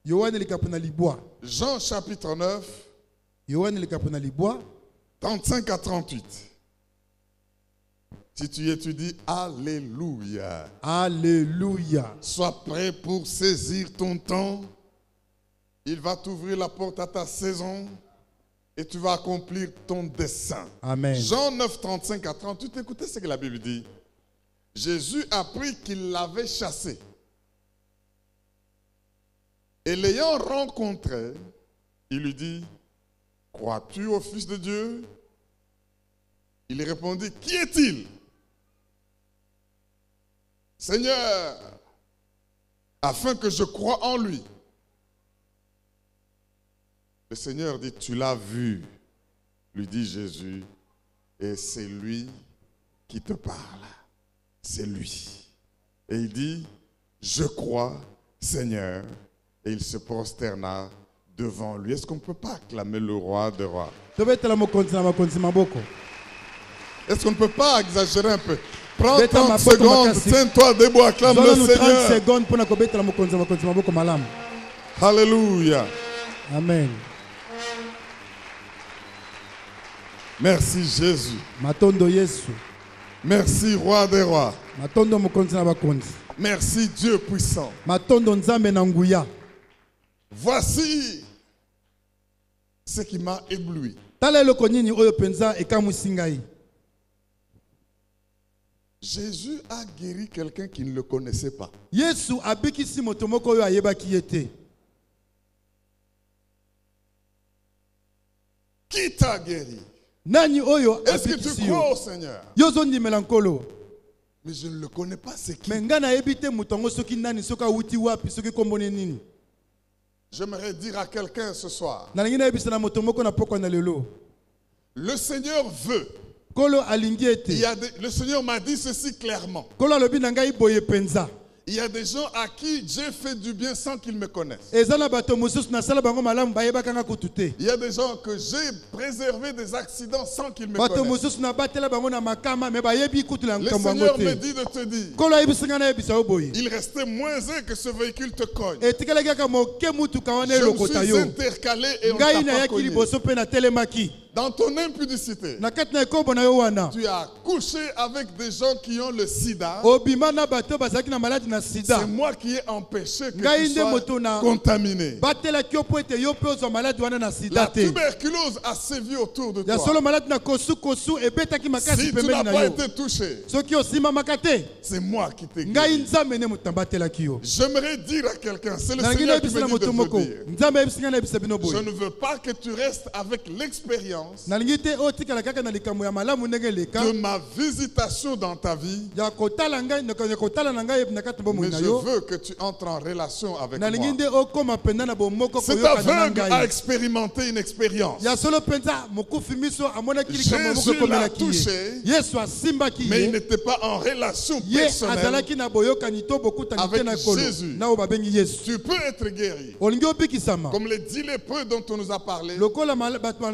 yohane likapo na libwa Jean chapitre 9, yohane likapo na libwa 35 à 38. Si tu étudies, Alléluia. alleluya Sois prêt pour saisir ton temps. Il va t'ouvrir la porte à ta saison et tu vas accomplir ton dessein. amen Jean 9, 35 à 38. Écoutez ce que la Bible dit. Jésus apprit qu'il l'avait chassé. Et l'ayant rencontré, il lui dit, crois-tu au Fils de Dieu? Il répondit, qui est-il? Seigneur, afin que je croie en lui. Le Seigneur dit, tu l'as vu, lui dit Jésus, et c'est lui qui te parle. C'est lui. Et il dit, je crois, Seigneur. Et il se prosterna devant lui. Est-ce qu'on ne peut pas acclamer le roi des rois? tobetela mokonzi na bakonzi maboko Est-ce qu'on ne peut pas exagérer un peu? Prends Beta 30 maboko secondes, makasi. tiens-toi debout, acclame le zolanu 30 Seigneur. secondes mpona kobetela mokonzi na bakonzi maboko malamu Alléluia. amen Merci Jésus. matondo yesu Merci roi des rois. matondo mokonzi na bakonzi Merci Dieu puissant. matondo nzambe na nguya Voici ce qui m'a ébloui. tala eloko nini oyo mpenza ekamwisi ngai Jésus a guéri quelqu'un qui ne le connaissait pas. yesu abikisi moto moko oyo ayebaki ye te Qui t'a guéri? nani oyo Est-ce que tu abikisi crois yo au Seigneur? yo ozondimela nkolo Mais je ne le connais pas, c'est qui? me ngai nayebi te moto yango soki nani soki awuti wapi soki kombone nini J'aimerais dire à quelqu'un ce soir, nalingi nayebisa na moto moko na pokwa na lelo le Seigneur veut. nkolo alingi ete Le Seigneur m'a dit ceci clairement. nkolo alobi na ngai boye mpenza Il y a des gens à qui Dieu fait du bien sans qu'ils me connaissent. eza na bato mosusu nasala bango malamu bayebaka nga kutu te Il y a des gens que j'ai préservé des accidents sans qu'ils me bato connaissent. mosusu nabatela bango na makama me bayebi kutu na Le likambo yango Seigneur me te dit de te dire, nkolo ayebisi ngai nayebisa yo boye il restait moins un que ce véhicule te cogne. etikali kaka moke mutuka wana Je me elokota suis yo intercalé et on ngai t'a pas nayaki cogné. liboso mpe natelemaki Dans ton impudicité, na kati na ekombo na yo wana tu as couché avec des gens qui ont le sida. obima na bato bazalaki na maladi na sida C'est moi qui ai empêché que Ngai tu nde moto na- sois contaminé. batelaki yo mpo ete yo mpe ozwa maladi wana na La sida te tuberculose a sévi autour de ya toi. solo maladi na kosukosu ebetaki makasi Si tu pembeni n'as na pas yo été touché, soki osimamaka te c'est moi qui t'ai ngai guéri. nzambe nde moto ambatelaki yo J'aimerais dire à quelqu'un, c'est le nalingi Seigneur qui nayebisa na me dit de moto moko te dire. nzambe ayebisi ngai nayebisa bino Je boye ne veux pas que tu restes avec l'expérience nalingi te otikala kaka na likambo ya malamu ndenge eleka de ma visitation dans ta vie, ya kotala ngai ya kotala na ngai na kati ya bomoi mais na je yo veux que tu entres en relation avec nalingi moi. nde okóma mpenza na bomoko Cet koyokana na aveugle a ngai expérimenté une expérience, ya solo mpenza mokufi miso amonaki likambo moko Jésus l'a ekomelaki ye touché, yesu asimbaki mais il ye n'était pas en relation ye personnelle. azalaki na boyokani to bokutani te avec na ekolo Jésus. na oyo babengi yesu Tu peux être guéri. olingi obikisama Comme les 10 lépreux dont on nous a parlé. lokola bato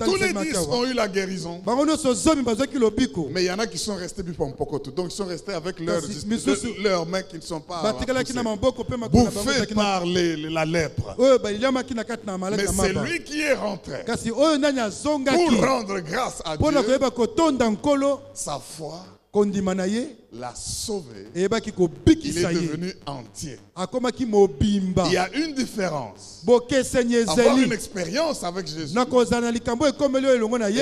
Tous les 10 ont eu la guérison. Mais il y en a qui sont restés bipompokoto. Donc ils sont restés avec leurs mains qui ne sont pas bouffées par la lèpre. Mais c'est lui qui est rentré pour rendre grâce à Dieu. Sa foi l'a sauvé. Il est devenu entier. Il y a une différence. Avoir une expérience avec Jésus et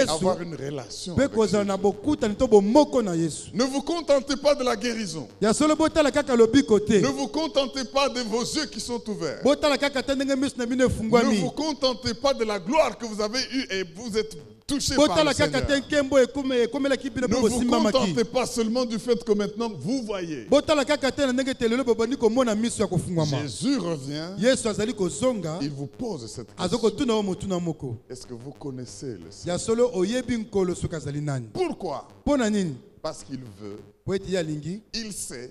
avoir une relation avec Jésus. Ne vous contentez pas de la guérison. Ne vous contentez pas de vos yeux qui sont ouverts. Ne vous contentez pas de la gloire que vous avez eue et vous êtes touché par le Seigneur. Ne vous contentez pas seulement du fait que maintenant vous voyez. Jésus revient. Il vous pose cette question. Est-ce que vous connaissez le Seigneur? Pourquoi? Parce qu'il veut. Il sait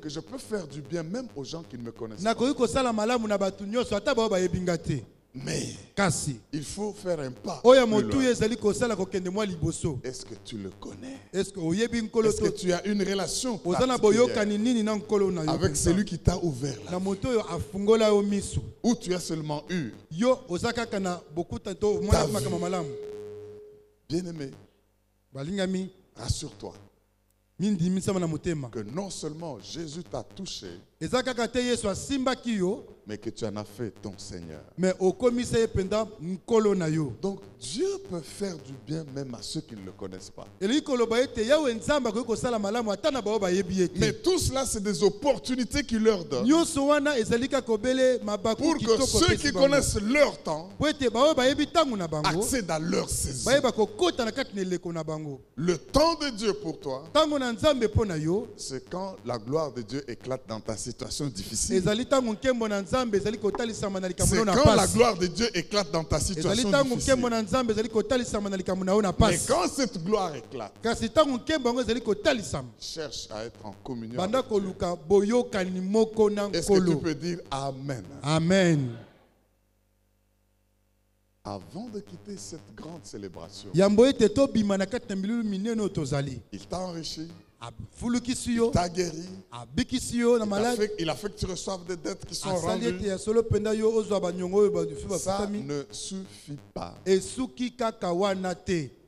que je peux faire du bien même aux gens qui ne me connaissent pas. Mais il faut faire un pas. Est-ce que tu le connais? Est-ce que tu as une relation particulière avec celui qui t'a ouvert la vie? Ou tu as seulement eu ta vie? Bien-aimé, rassure-toi que non seulement Jésus t'a touché, mais que tu en as fait ton Seigneur. Donc Dieu peut faire du bien même à ceux qui ne le connaissent pas. Mais tout cela, c'est des opportunités qu'il leur donne pour que ceux qui connaissent leur temps accèdent à leur saison. Le temps de Dieu pour toi, c'est quand la gloire de Dieu éclate dans ta situation difficile. C'est quand la gloire de Dieu éclate dans ta situation difficile. Mais quand cette gloire éclate, cherche à être en communion avec Dieu. Est-ce que tu peux dire Amen? Amen. Avant de quitter cette grande célébration, il t'a enrichi. Il t'a guéri. Il a fait que tu reçoives des dettes qui sont rendues. Ça ne suffit pas.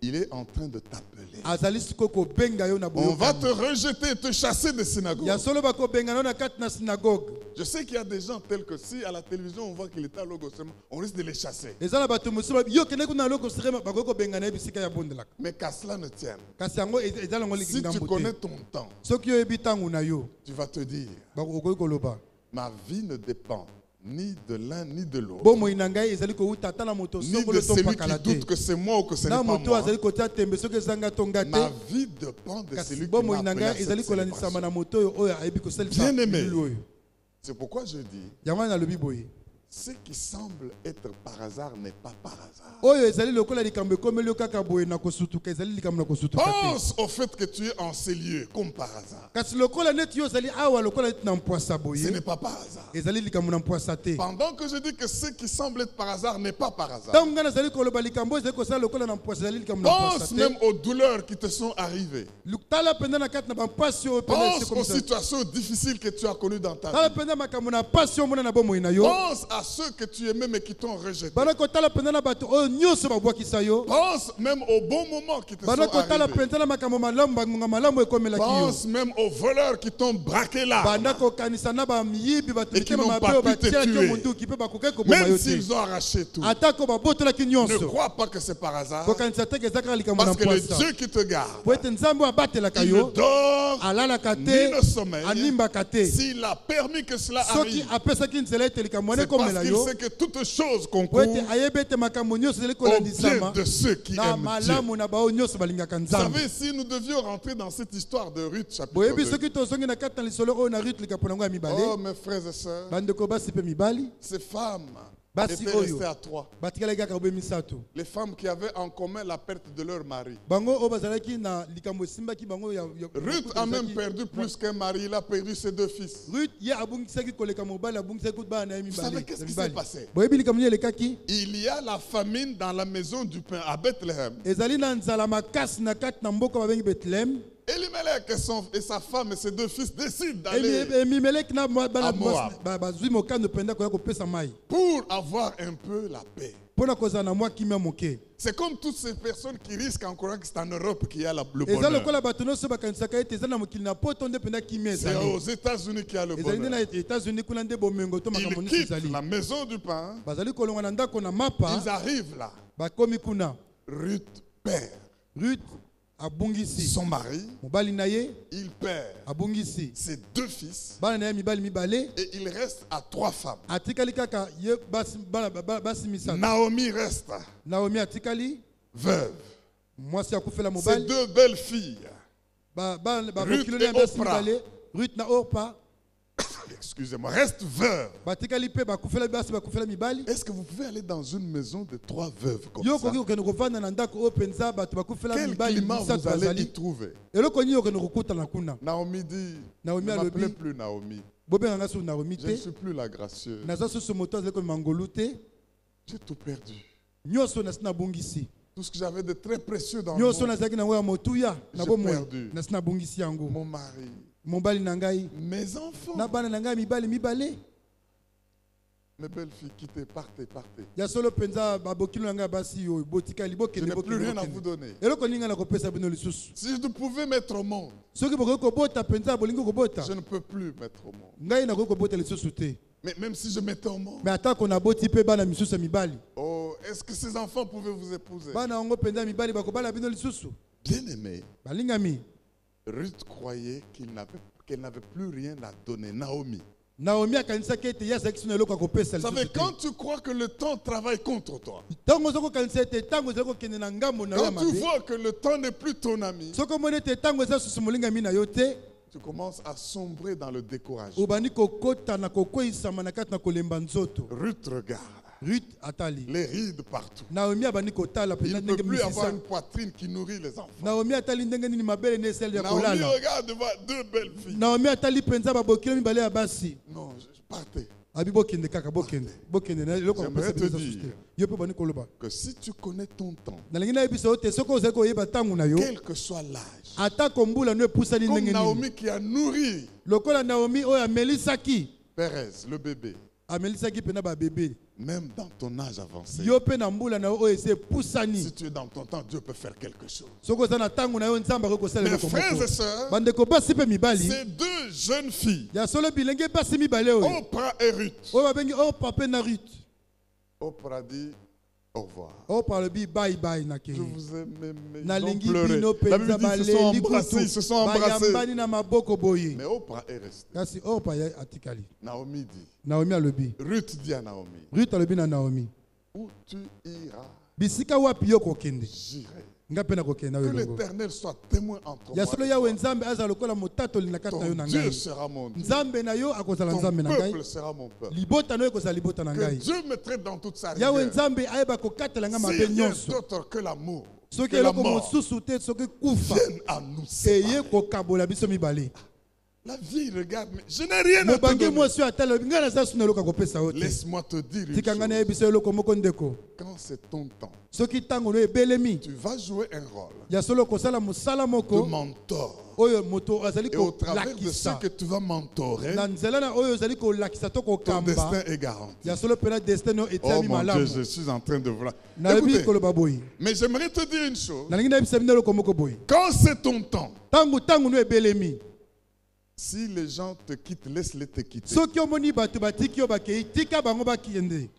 Il est en train de t'appeler. On va te rejeter et te chasser des synagogues. Je sais qu'il y a des gens tels que si à la télévision on voit qu'il est à Logos, on risque de les chasser. Mais qu'à cela ne tienne. Si tu connais ton temps, tu vas te dire, ma vie ne dépend ni de l'un ni de l'autre, ni de celui qui doute que c'est moi ou que ce n'est pas moi. Ma vie dépend de celui qui m'a appelé à cette célébration. Bien-aimé, c'est pourquoi je dis, ce qui semble être par hasard n'est pas par hasard. Pense au fait que tu es en ces lieux comme par hasard. Ce n'est pas par hasard. Pendant que je dis que ce qui semble être par hasard n'est pas par hasard, pense même aux douleurs qui te sont arrivées. Pense aux situations difficiles que tu as connues dans ta vie. Pense à ceux que tu aimais mais qui t'ont rejeté. Pense même aux bons moments qui te sont arrivés. Pense même aux voleurs qui t'ont braqué là et qui n'ont pas pu te tuer. Même s'ils ont arraché tout. Ne crois pas que c'est par hasard. Parce que le Dieu qui te garde, il ne dort ni ne sommeille. S'il a permis que cela arrive, c'est parce qu'il sait que toutes choses concourent au bien de ceux qui aiment Dieu. Vous savez, si nous devions rentrer dans cette histoire de Ruth chapitre 2, oh mes frères et sœurs, ces femmes basi étaient oyo restées à 3. batikala kaka obe misato Les femmes qui avaient en commun la perte de leur mari. bango oyo bazalaki na likambo esimbaki bango Ruth a même perdu plus qu'un mari. Il a perdu ses 2 fils. Ruth ye abungisaki koleka mobali abungisaki kutu bana na ye Vous mibale savez qu'est-ce qui s'est passé? boyebi likambo nini elekaki Il y a la famine dans la maison du pain à Bethléem. ezali na nzala makasi na kati na mboka babengi Bethlehem. Elimelech et sa femme et ses 2 fils décident d'aller Emimeleki na bana à Moab. bazwi mokano penda koya kopesa mai pour avoir un peu la paix. mpona kozala na mwa kimia moke. C'est comme toutes ces personnes qui risquent encore que c'est en Europe qu'il y a le eza bonheur. lokola bato nyonso bakanisaka ete eza na mokili na poto nde mpenza kimia C'est ezali aux États-Unis qu'il y a le ezali nde na bonheur. États-Unis kuna nde bomengo to makambo Ils nyonso quittent ezali la maison du pain. bazali kolongwa na ndako na mapa Ils arrivent là. bakomi kuna. Ruth perd Ruth abungisi son mari. mobali na ye Il perd abungisi ses 2 fils. bana na ye mibali mibale Et il reste à 3 femmes. atikali kaka ye basi misato. Naomi reste Naomi atikali veuve. mwasi akufela Ses mobali 2 belles filles. bakokilo et na basi Oprah. mibale Ruth na Orpa Excusez-moi, reste veuve. batikali mpe bakufela basi bakufela mibali. Est-ce que vous pouvez aller dans une maison de 3 veuves comme Yo ça? koki kokende kovanda na ndako oyo mpenza bato bakufela Quel mibali climat misato vous allez y bazali trouver? eloko nini okende kokutana kuna. Naomi dit, Naomi ne alobi, m'appelez plus Naomi. bobenganga so Naomi Je ne te suis plus la gracieuse. naza susu moto azali komema ngolu te J'ai tout perdu. nyonso nasi nabungisi Tout ce que j'avais de très précieux dans le nyonso monde. nazalaki nango ya motuya na J'ai bomoi perdu. nasi nabungisi yango Mon mari, mobali na ngai mes enfants, na bana na ngai mibali mibale mes belles filles, quittez, partez, partez. ya solo mpenza babokilo na ngai basi oyo botikali Je bokende n'ai plus rien à bokende vous donner. eloko nini ngai nakopesa bino lisusu Si je pouvais mettre au monde, soki bokoki kobota mpenza bolingi kobota je ne peux plus mettre au monde. ngai nakoki kobota lisusu te Mais même si je mettais au monde, me atako naboti mpe bana misusu ya mibali oh, est-ce que ces enfants pouvaient vous épouser? bana yango mpenza mibali bakobala bino lisusu Bien aimé, balingami. Ruth croyait qu'elle n'avait plus rien à donner. Naomi. Naomi akanisaki ete ye azalaki sino eloko akopesa Vous savez, lisusu te quand tu crois que le temps travaille contre toi, ntango oza kokanisa ete ntango ezali kokende na ngambo na yo ya quand tu mabe vois que le temps n'est plus ton ami, soki omoni ete ntango eza susu molingami na yo te tu commences à sombrer dans le découragement. obandi kokota na kokweyisama na kati na kolemba nzoto. Ruth regarde, Ruth atali les rides partout. Naomi abandi kotala Il mpenza ne peut ndenge plus avoir misisa une poitrine qui nourrit les enfants. Naomi atali ndenge nini mabele na esali ya Naomi kolala regarde devant 2 belles filles. Naomi atali mpenza babokilo mibale ya basi Non, je partais. abi bokende kaka bokende na eloko J'aimerais akopesa te biso dire. susu te yo mpe bandi koloba Que si tu connais ton temps, nalingi nayebisa yo te soki ozali koyeba ntango na yo quel que soit l'âge, atako mbula no epusani comme ndenge nini Naomi qui a nourri lokola Naomi oyo amelisaki Pérez, le bébé, amelisaki mpena babebe même dans ton âge avancé, yo mpe na mbula na yo oyo esi epusani si tu es dans ton temps, Dieu peut faire quelque chose. soki oza na ntango na yo nzambe akoki kosala Mes eloko frères moko et sœurs, bandeko basi mpe mibali ces 2 jeunes filles, ya solo bilenge basi mibale oyo Oprah et Ruth, oyo babengi Orpa mpe na Ruth. Oprah dit au revoir. Orpa alobi bye bye na Je kei vous aime, mais ils ont nalingi pleuré. bino La Bible mpenza dit qu'ils se sont baleli embrassés, kutu ils se sont embrassés. bayambani na maboko boye Mais Oprah est restée. kasi Orpa ye atikali. Naomi dit, Naomi alobi Ruth dit à Naomi, Ruth alobi na Naomi où tu iras, bisika wapi yo kokende j'irai. nga mpe nakokende na Que yo elongo l'Éternel soit témoin entre ya moi solo et yawe toi. nzambe aza lokola motatoli na kati na yo Ton na Dieu ngai sera mon Dieu. nzambe na yo akozala Ton nzambe na ngai peuple sera mon peuple. libota na yo ekozala libota na Que ngai Dieu me traite dans toute sa yawe rigueur. nzambe ayeba kokatela nga mabe S'il y a nyonso d'autre que l'amour, soki que la eloko mort, mosusu te soki kufa vienne à nous eye séparer. kokabola biso mibale. La vieille regarde, mais je n'ai rien à te mobangi donner. mwasi oyo atala alobi ngai naza suna eloko akopesa yo te Laisse-moi te dire une tika ngai chose. nayebisa yo eloko moko ndeko Quand c'est ton temps, soki ntango no ebelemi tu vas jouer un rôle ya solo kosala mosala de moko mentor. oyo moto azali Et au travers de ce kolakisa que tu vas mentorer, na nzela na oyo ozali kolakisa to ton kokamba destin est garanti. ya solo mpena destin oyo Oh etiami mon Dieu, malamu je suis en train de voir. nayebi Écoutez, koloba boye mais j'aimerais te dire une chose. nalingi nayebisa bino eloko moko boye Quand c'est ton temps, ntango no ebelemi si les gens te quittent, laisse-les te quitter. soki omoni bato batiki yo bakei tika bango bakende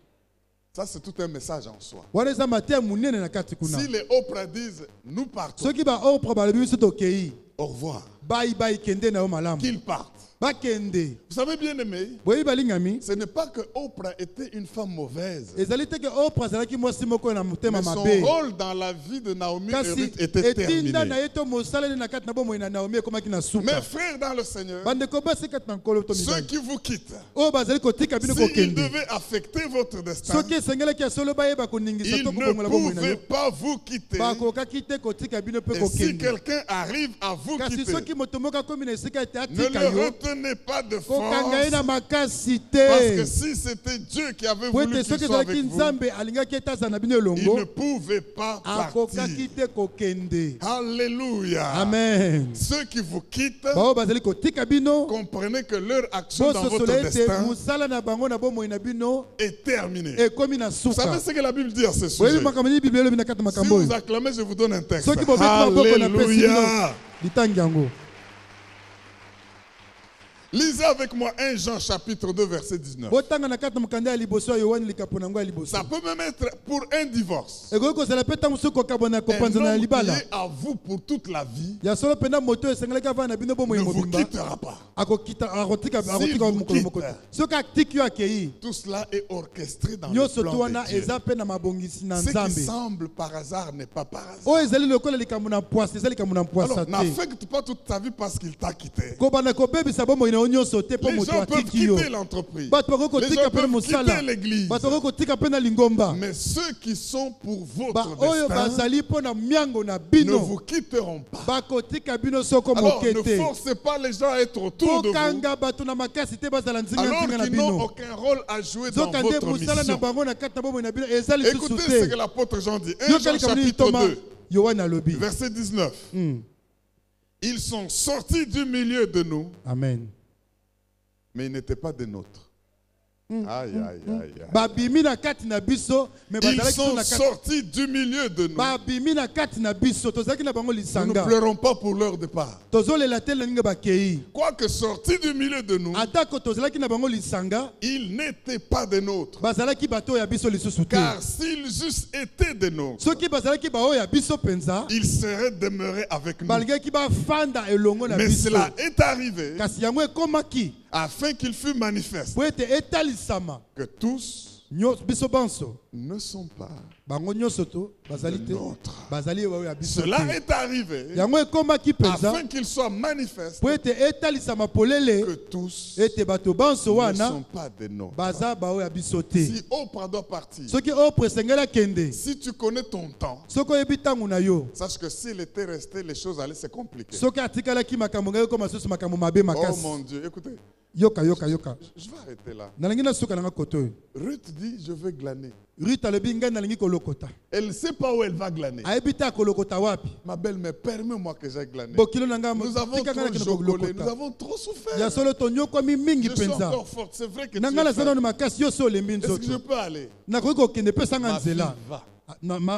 Ça, c'est tout un message en soi. wana eza mateya monene na kati kuna Si les Oprah disent, nous partons, soki baopra balobi biso tokei au revoir, bayi kende na yo malamu qu'ils partent. bakende. Vous savez, bien aimé, Boyi balingami. ce n'est pas que Oprah était une femme mauvaise. Ezali te ke Oprah azalaki mwasi moko na motema Mais son mabe. rôle dans la vie de Naomi et Kasi Ruth était etinda na terminé. yeto mosaleli na kati na bomoi na Naomi ekomaki na Mes suka. frères dans le Seigneur, Bandeko basi kati na nkolo to ceux mibali. qui vous quittent, Oyo bazali kotika bino s'ils kokende. devaient affecter votre destin, Soki esengelaki ya solo bayeba koningisa ils to ne kobongola bomoi na pouvaient yo. pas vous quitter. Bakokaki te kotika bino pe Et si kokende. quelqu'un arrive à vous Kasi quitter, soki moto moko akomi na esika ete ne atika le yo, retenez pas de kokanga ye force. na makasi Parce que te. si c'était Dieu qui avait Po voulu ete qu'il soki soit ezalaki avec vous, nzambe alingaki ete aza na bino il ne elongo, pouvait pas akokaki partir. te kokende. Alléluia. Amen. Ceux qui vous quittent, Bao bazali kotika bino, comprenez que leur action dans votre bososolo ete destin mosala na bango na bomoi na bino est terminée. ekomi na Vous savez suka. ce que la Bible dit à ce Oyebi sujet? makambo nini Biblia elobi na kati ya Si makambo vous oyo? acclamez, je vous donne un texte. Soki bobeti maboko na pesi bino Alléluia. litangi yango. Lisez avec moi 1 Jean chapitre 2 verset 19. Botanga na kati na mokanda ya liboso ya Yohane likapo na yango ya liboso. Ça peut même être pour un divorce. Ekoki kozala pe ntango soki kokabwana Un kopanzana na homme qui libala. est à vous pour toute la vie Ya solo pena moto esengelaki avanda na bino bomoi ne vous mobimba. quittera pas. Akotika vous mokolo quitte. moko. Soki atiki yo akei, Tout cela est orchestré dans le nyonso plan to wana de Dieu. eza pe na mabongisi na Ce qui Nzambe. semble par hasard n'est pas par hasard. Oyo ezali lokola likambo na mpwasa, eza likambo na mpwasa Alors, te. n'affecte pas toute ta vie parce qu'il t'a quitté. Kobanda kobebisa bomoi na yo nyonso te po Les moto gens peuvent atiki yo. quitter l'entreprise. Bato bakoki Les kotika gens pe na peuvent mosala. quitter l'église. Bato bakoki kotika pe na lingomba. Mais ceux qui sont pour votre Oyo destin bazali po na miango na ne bino. vous quitteront pas. Bakotika bino soko Alors, moke ne te. forcez pas les gens à être autour de vous Kokanga bato na makasi te bazala nzinga alors nzinga na qu'ils n'ont bino. aucun rôle à jouer dans Zokande votre musala na mission. bango na kati na bomoi na bino eza lisusu Écoutez ce que te. l'apôtre Jean dit. 1 Jean Yokali kamini chapitre Thomas 2, Yohane alobi. verset 19. Ils sont sortis du milieu de nous, Amen. mais ils n'étaient pas des nôtres. Aïe, aïe, aïe, aïe. Babimi na kati na biso mais Ils bazalaki sont na kati. sortis du milieu de nous. Babimi na kati na biso tozalaki na bango Nous ne lisanga. pleurons pas pour leur départ. Tozolela te ndenge bakei. Quoique sortis du milieu de nous, Atako tozalaki na bango lisanga, ils n'étaient pas des nôtres. bazalaki bato ya biso lisusu te. Car s'ils eussent été des nôtres, Soki bazalaki bao ya biso penza, ils seraient demeurés avec nous. balingaki bafanda elongo na Mais biso. cela est arrivé Kasi yango ekomaki afin qu'il fût manifeste po ete etalisama que tous biso banso ne sont pas. bango nyonso to bazali te Nôtre. bazali bao ya biso Cela te. est arrivé Yango ekomaki penza afin qu'il soit manifeste po ete etalisama polele que tous ete bato banso ne wana sont pas des nôtres. baza bao ya biso te. Si Oprah doit partir, Soki opre esengeli akende, si tu connais ton temps, soki oyebi ntango na yo, sache que s'il était resté, les choses allaient se compliquer. soki atikalaki makambo ngai ekoma susu makambo mabe Oh makasi. mon Dieu, écoutez, Yoka. je vais arrêter là. Nalingi nasuka nanga koto oyo. Ruth dit, je veux glaner. Ruth alobi ngai nalingi kolokota. Elle ne sait pas où elle va glaner. Ayebi te akolokota wapi. Ma belle-mère, permets-moi que j'aille glaner. Bokilo na ngai Nous avons tika ngai trop nakende jocolé, nous kolokota. avons trop souffert. Ya solo tonyokwami mingi Je suis penza. encore forte, c'est vrai que tu Nanga es na faible. sana makasi yo so olembi Est-ce que je nzoto. peux aller? Nakoki kokende pe sanga Ma fille nzela. va.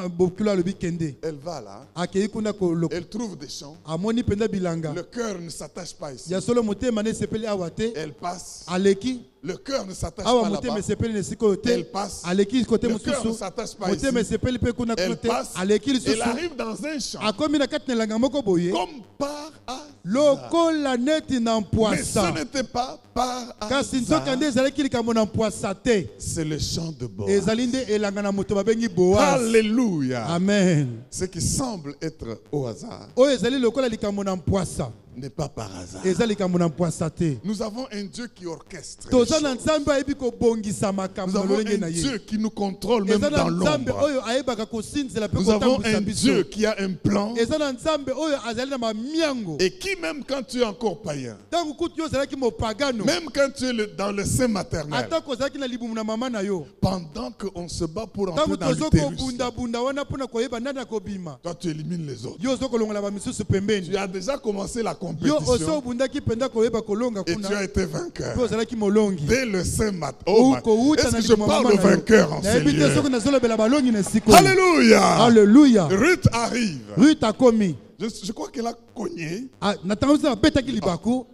Bokilo alobi kende. Elle va là, Akei kuna kolokota. elle trouve des champs. Amoni penza bilanga. Le cœur ne s'attache pas ici. Ya solo motema ne sepeli awa te. Elle passe. Aleki. Le cœur ne s'attache Awa pas motema là-bas. sepeli ne sikoyo te. Elle passe. Aleki kote Le cœur ne mosusu. s'attache pas Motema ici. sepeli pe kuna Elle kote. passe. Aleki Elle lisusu. arrive dans un champ. Akomi na kati na elanga moko boye. Comme par hasard. Lokola neti na Mais ce mpwasa. n'était pas par Kasi nzoka nde hasard. ezalaki likambo na mpwasa te. C'est le chant de Boaz. Ezali nde elanga na moto babengi Boaz. Alléluia. Amen. Ce qui semble être au hasard Oyo ezali lokola likambo na mpwasa. n'est pas par hasard. Ezali likambo na mpwasa te. Nous avons un Dieu qui orchestre. les Toza na choses. nzambe ayebi kobongisa Nous makambo na avons lolenge un na ye. Dieu qui nous contrôle même Eza na dans nzambe l'ombre. oyo ayebaka kosinzela pe Nous avons kotambwisa un biso. Dieu qui a un plan Eza na nzambe oyo azali na mamiango. et qui même quand tu es encore païen, Ntango kutu yo ozalaki mopagano. même quand tu es dans le sein maternel, Atako ozalaki na libumu na mama na yo. pendant qu'on se bat pour Ntango entrer dans tozo l'utérus, kobundabunda wana mpona koyeba nani akobima. toi tu élimines les autres. Yo ozokolongola bamisusu Tu pembeni. as déjà commencé la Yo compétition ozobundaki mpenza koyeba kolonga et tu as kuna. été vainqueur. Pe ozalaki molongi. Dès le sein mat. Oh, Kouta est-ce na que je libumu ya parle mama au na yo. vainqueur en ce Nayebi te lieu? soki nazolobela balongi na esika oyo. Alléluia. Alléluia. Ruth arrive. Ruth akomi. Je crois qu'elle a cogné. Ah, na ntango mosusu abetaki libaku.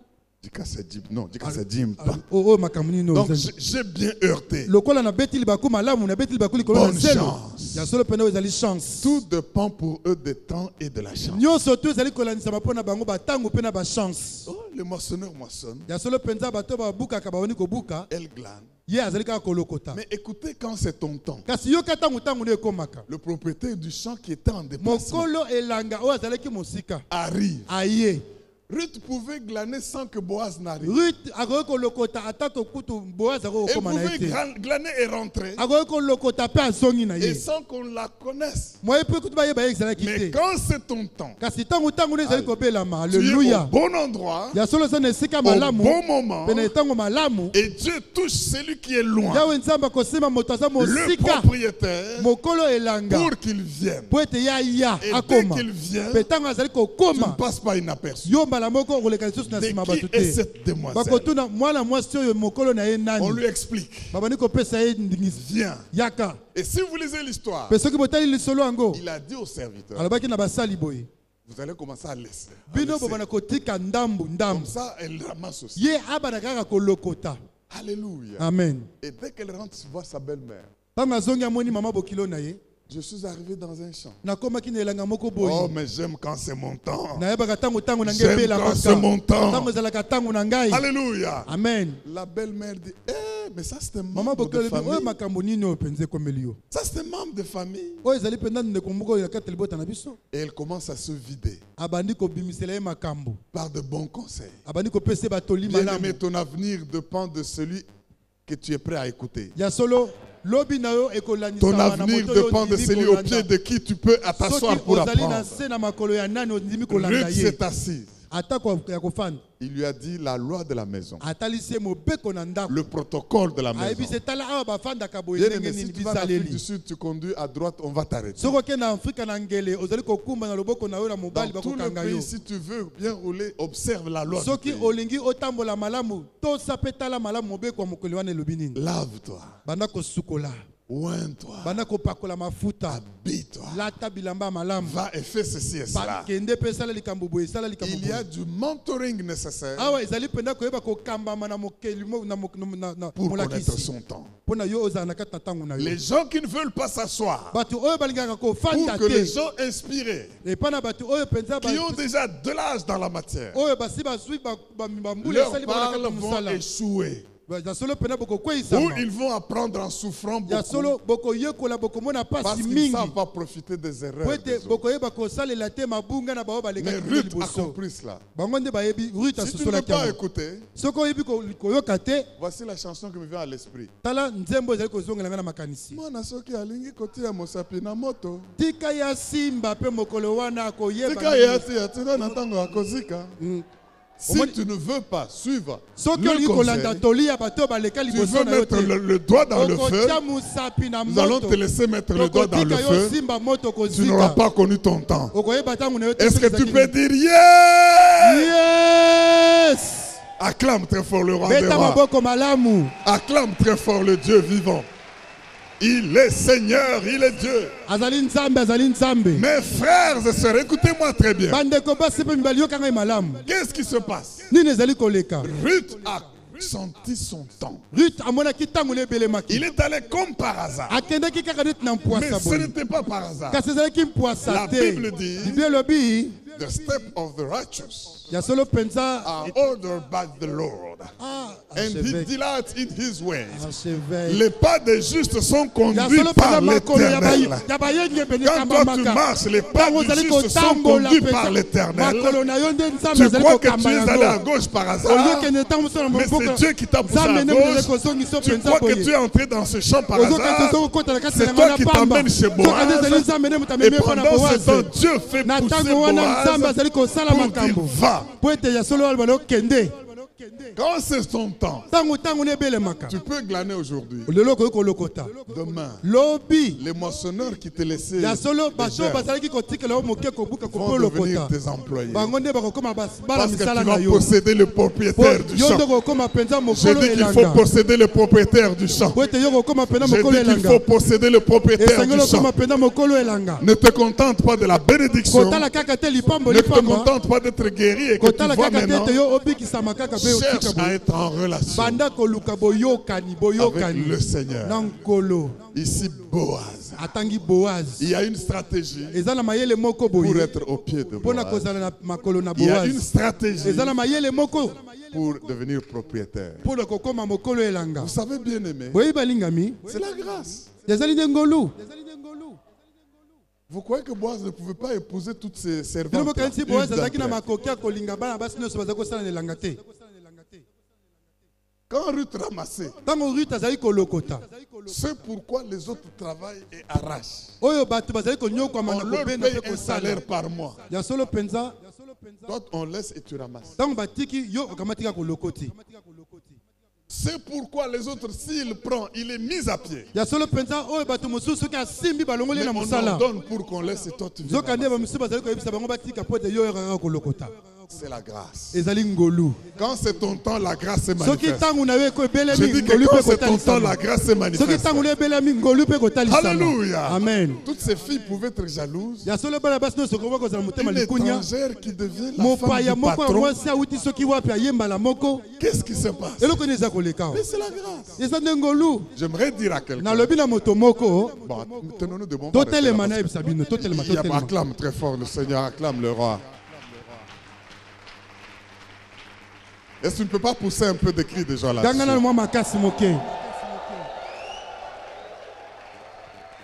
Dis qu'à sa dîme. Non, dis qu'à sa dîme pas. Oyo makambo nini Donc oyo. j'ai bien heurté. Lokola nabeti libaku malamu nabeti libaku likolo na Bonne zelo. chance. Ya solo pene oyo ezali chance. Tout dépend pour eux des temps et de la chance. Nyonso to ezali kolanisama mpo na bango batango mpe na bachance. Oh, le moissonneur moissonne, ya solo penza bato babuka ka bawoni kobuka elle glane. ye azali kaka kolokota Mais écoutez, quand c'est ton temps, kasi yo kata mutangu ne komaka le propriétaire du champ qui était en déplacement mokolo elanga oyo azalaki mosika arrive. aye Ruth pouvait glaner sans que Boaz n'arrive. Ruth akoki kolokota ata tokutu Boaz akoki Elle kokoma na ye pouvait te glaner et rentrer. akoki kolokota mpe azongi na Et ye sans qu'on la connaisse. moye mpe kutu bayeba ye ezalaki Mais te quand c'est ton temps, kasi ntango nde ezali kobelama tu es au alleluya bon endroit, ya solo eza na esika au malamu bon moment, pene ntango malamu et Dieu touche celui qui est loin, yawe nzambe akosimba moto aza le mosika propriétaire, mokolo elanga pour qu'il vienne. po ete ye aya Et dès akoma qu'il vient, mpe ntango azali tu ne kokoma passes pas inaperçu. yo mbala moko okoleka lisusu na De nsima qui bato est te cette demoiselle? bakotuna mwana mwasi oyo mokolo na ye On nani lui explique. babandi kopesa ye ndingisi Viens. yaka Et si vous lisez l'histoire, mpe soki botali lisolo yango il a dit au serviteur, alobaki na basali boye vous allez commencer à laisser. bino bobana kotika ndambu Comme ndambu ça, elle ramasse aussi. ye abana kaka kolokota Alléluia. amen Et dès qu'elle rentre voir sa belle-mère, ntango azongi amoni mama bokilo na ye je suis arrivé dans un champ. nakomaki na elanga moko Oh, boye mais j'aime quand c'est mon temps. nayebaka ntango na ngai J'aime quand c'est mon ebelamaka temps. ntango ezalaka ntango na ngai Alléluia. amen La belle-mère dit, mais ça c'était mama membre bokilo de elobi oyo famille. makambo nini oyo mpenza ekomeli yo Ça c'était membre de famille. oyo ezali mpenza ndeko moko oyo akata libota na biso Et elle commence à se vider abandi kobimisela ye makambo par de bons conseils. abandi kopesa ye batoli Bien-aimé, malamu ton avenir dépend de celui que tu es prêt à écouter. ya solo lobi na yo Ton ekolanisama na avenir moto oyo dépend de ondimi celui au kolanda. pied de qui tu peux t'asseoir soki pour ozali na apprendre. se na makolo ya nani ondimi kolanda Ruth ye s'est assise. ata ya kofanda Il lui a dit la loi de la maison, atalisi ye mobeko na ndako le protocole de la maison. ayebisi tala awa bafandaka boye Bien-aimé, ndenge si nini tu vas en Afrique du bisaleli Sud, tu conduis à droite, on va t'arrêter. soki okende na afrika na ngele ozali kokumba na loboko na yo na mobali Dans tout le bakokanga yo pays, si tu veux bien rouler, observe la loi du soki pays. olingi otambola malamu tosa mpe tala malamu mobeko ya mokoli wana elobi nini Lave-toi, banda kosukola oins-toi, banda kopakola mafuta habille-toi. lata bilamba ya malamu Va et fais ceci et cela. bakende mpe esala likambo boye esala likambo Il y a boye du mentoring nécessaire awa ezali mpenza koyeba kokambama na mokeli na pour connaître molakisi son temps. mpo na yo ozala na kati na ntango na yo Les gens qui ne veulent pas s'asseoir, bato oyo balingaka pour kofanda que les te gens inspirés, epa na bato oyo mpenza qui ont déjà de l'âge dans la matière, oyo basi bazwi bambula leurs esali bona paroles kati vont mosala échouer. ya solo mpenza Ou bokokweisama ils vont apprendre en souffrant ya beaucoup solo bokoyekola bokomona parce pasi qu'ils ne mingi savent pas profiter des erreurs po des ete autres. bokoyeba kosalela te mabunga na bao Mais balekaki Ruth a liboso compris cela. bango nde bayebi rut Si tu ne veux asosolaki pas yango écouter, soki oyebi koyoka te voici la chanson qui me vient à l'esprit. tala nzembo ezali kozongela ngai na makanisi Mwana soki alingi kotia mosapi na moto, tika ya simba mpe mokolo wana tika akoyeba ye atia tina na ntango akozika. Si Omoni- tu ne veux pas suivre soki le olingi kolanda conseil, toli ya bato oyo baleka tu liboso veux na yo mettre te le doigt dans le feu, okotia mosapi na nous allons moto te laisser mettre le doigt dans le tokotika yo feu. simba moto Tu n'auras kozika pas connu ton temps. okoyeba ntango na yo te Est-ce que soki tu ezalaki peux nini. dire yeah? yes Acclame très fort le roi des beta rois. maboko malamu Acclame très fort le Dieu vivant. Il est Seigneur, il est Dieu. azali nzambe azali nzambe Mes frères et sœurs, écoutez-moi très bien. bandeko basi mpe mibali yoka ngai malamu Qu'est-ce qui se passe? nini ezali koleka Ruth a senti son temps. rut amonaki ntango na ebelemaki Il est allé comme par hasard. akendaki kaka neti na Mais mpwasa ce boye n'était pas par hasard. kasi ezalaki mpwasa La te Bible dit- biblia elobi The step of the righteous ya solo mpenza are ordered by the Lord. And he archevêque delights in his ways. archevêque Les pas des justes sont ya conduits solo par mpenza makolo l'Éternel. ya bayengi ebeni Quand toi tu kambamaka marches, les pas ntango du ozali juste sont kotambola conduits par mpenza l'Éternel. makolo na yo nde nzambe Tu azali crois que tu kokamba es allé à yango gauche par hasard, oyokende ntango mosusu na mais maboko c'est Dieu qui t'a poussé nzambe à nde ezali gauche. kozongisa Tu mpenza crois que boye tu es entré dans ce champ par ozokende hasard. ozokokota na kati C'est na toi ngai qui na pamba t'emmènes chez soki ande ezali Boaz. nzambe nde moto Et amemi mpo na pendant ce temps, boaze Dieu fait na pousser ntango wana nzambe Boaz azali kosala pour dire makambo va. mpo ete ya solo wana okende Quand c'est ton temps, ntango na ebelemaka tu peux glaner aujourd'hui. lelo okoki kolokota Demain, lobi les moissonneurs qui te laissaient ya solo les bato germes bazalaki kotikela yo moke kobuka vont kopo devenir lokota tes employés. bango nde bakokoma bala Parce que misala tu na vas yo posséder le Po propriétaire du yo nde champ. kokoma mpenza Je mokolo dis qu'il faut elanga posséder le propriétaire du champ. po ete yo kokoma mpenza Je mokolo dis qu'il elanga faut posséder le propriétaire esengeli du champ. okoma mpenza mokolo elanga Ne te contente pas de la bénédiction. kotala kaka te lipambo Ne te lipamba contente pas d'être guéri et que tu kotala vois kaka te maintenant. ete yo obikisama kaka Je cherche à être en relation banda koluka boyokani avec le Seigneur. nankolo Ici, Boaz. atangi Boaz Il y a une stratégie ezana mayele moko pour boye être au pied de pona Boaz. kozala na makolo na Il y a Boaz une stratégie ezana mayele moko pour devenir propriétaire. pona kokoma mokolo elanga Vous savez, bien aimé, boye balingami c'est la grâce. ezali nde ngolu Vous croyez que Boaz ne pouvait pas épouser toutes ses bino servantes? bokanisi Une Boaz d'entre azalaki na elles. makoki ya kolinga bana basi nyonso bazali kosala na elanga te Quand Ruth ramassait, ntango Ruth azali kolokota c'est pourquoi les autres travaillent et arrachent. oyo bato bazali konyokwama On na leur kobenda paye mpe un kosala salaire par mois. ya solo mpenza Toi, on laisse et tu ramasses. ntango batiki yo okamati kaka kolokoti C'est pourquoi les autres, s'il prend, il est mis à pied. ya solo mpenza oyo bato mosusu soki asimbi balongoli Mais na on en mosala donne pour qu'on laisse et toi tu viens. nzoka nde bamosusu bazali koyebisa bango batika po ete yo oyokaka kolokota C'est la grâce. ezali ngolu Quand c'est ton temps, la grâce se soki manifeste. ntango na yo Je ekobelemi dis que ngolu quand mpe c'est ton temps, la kotalisama grâce se soki manifeste. ntango na ebelemi ngolu mpe kotalisama Alléluia. amen Toutes ces filles pouvaient être jalouses. ya solo bana basi nyonso koba kozala motema Une likunya étrangère qui devient la mopaya femme du moko ya patron. mwasi awuti soki wapi ayembala moko Qu'est-ce qui se passe? eloko nini eza koleka Mais c'est la grâce. eza nde ngolu J'aimerais dire à quelqu'un. nalobi na moto moko Bon, tenons-nous de bon pas rester là, totelema parce nayebisa bino totelema que il y a- totelema acclame très fort le Seigneur, acclame le roi. Est-ce que tu ne peux pas pousser un peu de cris des gens ganga na là-dessus? mwa makasi moke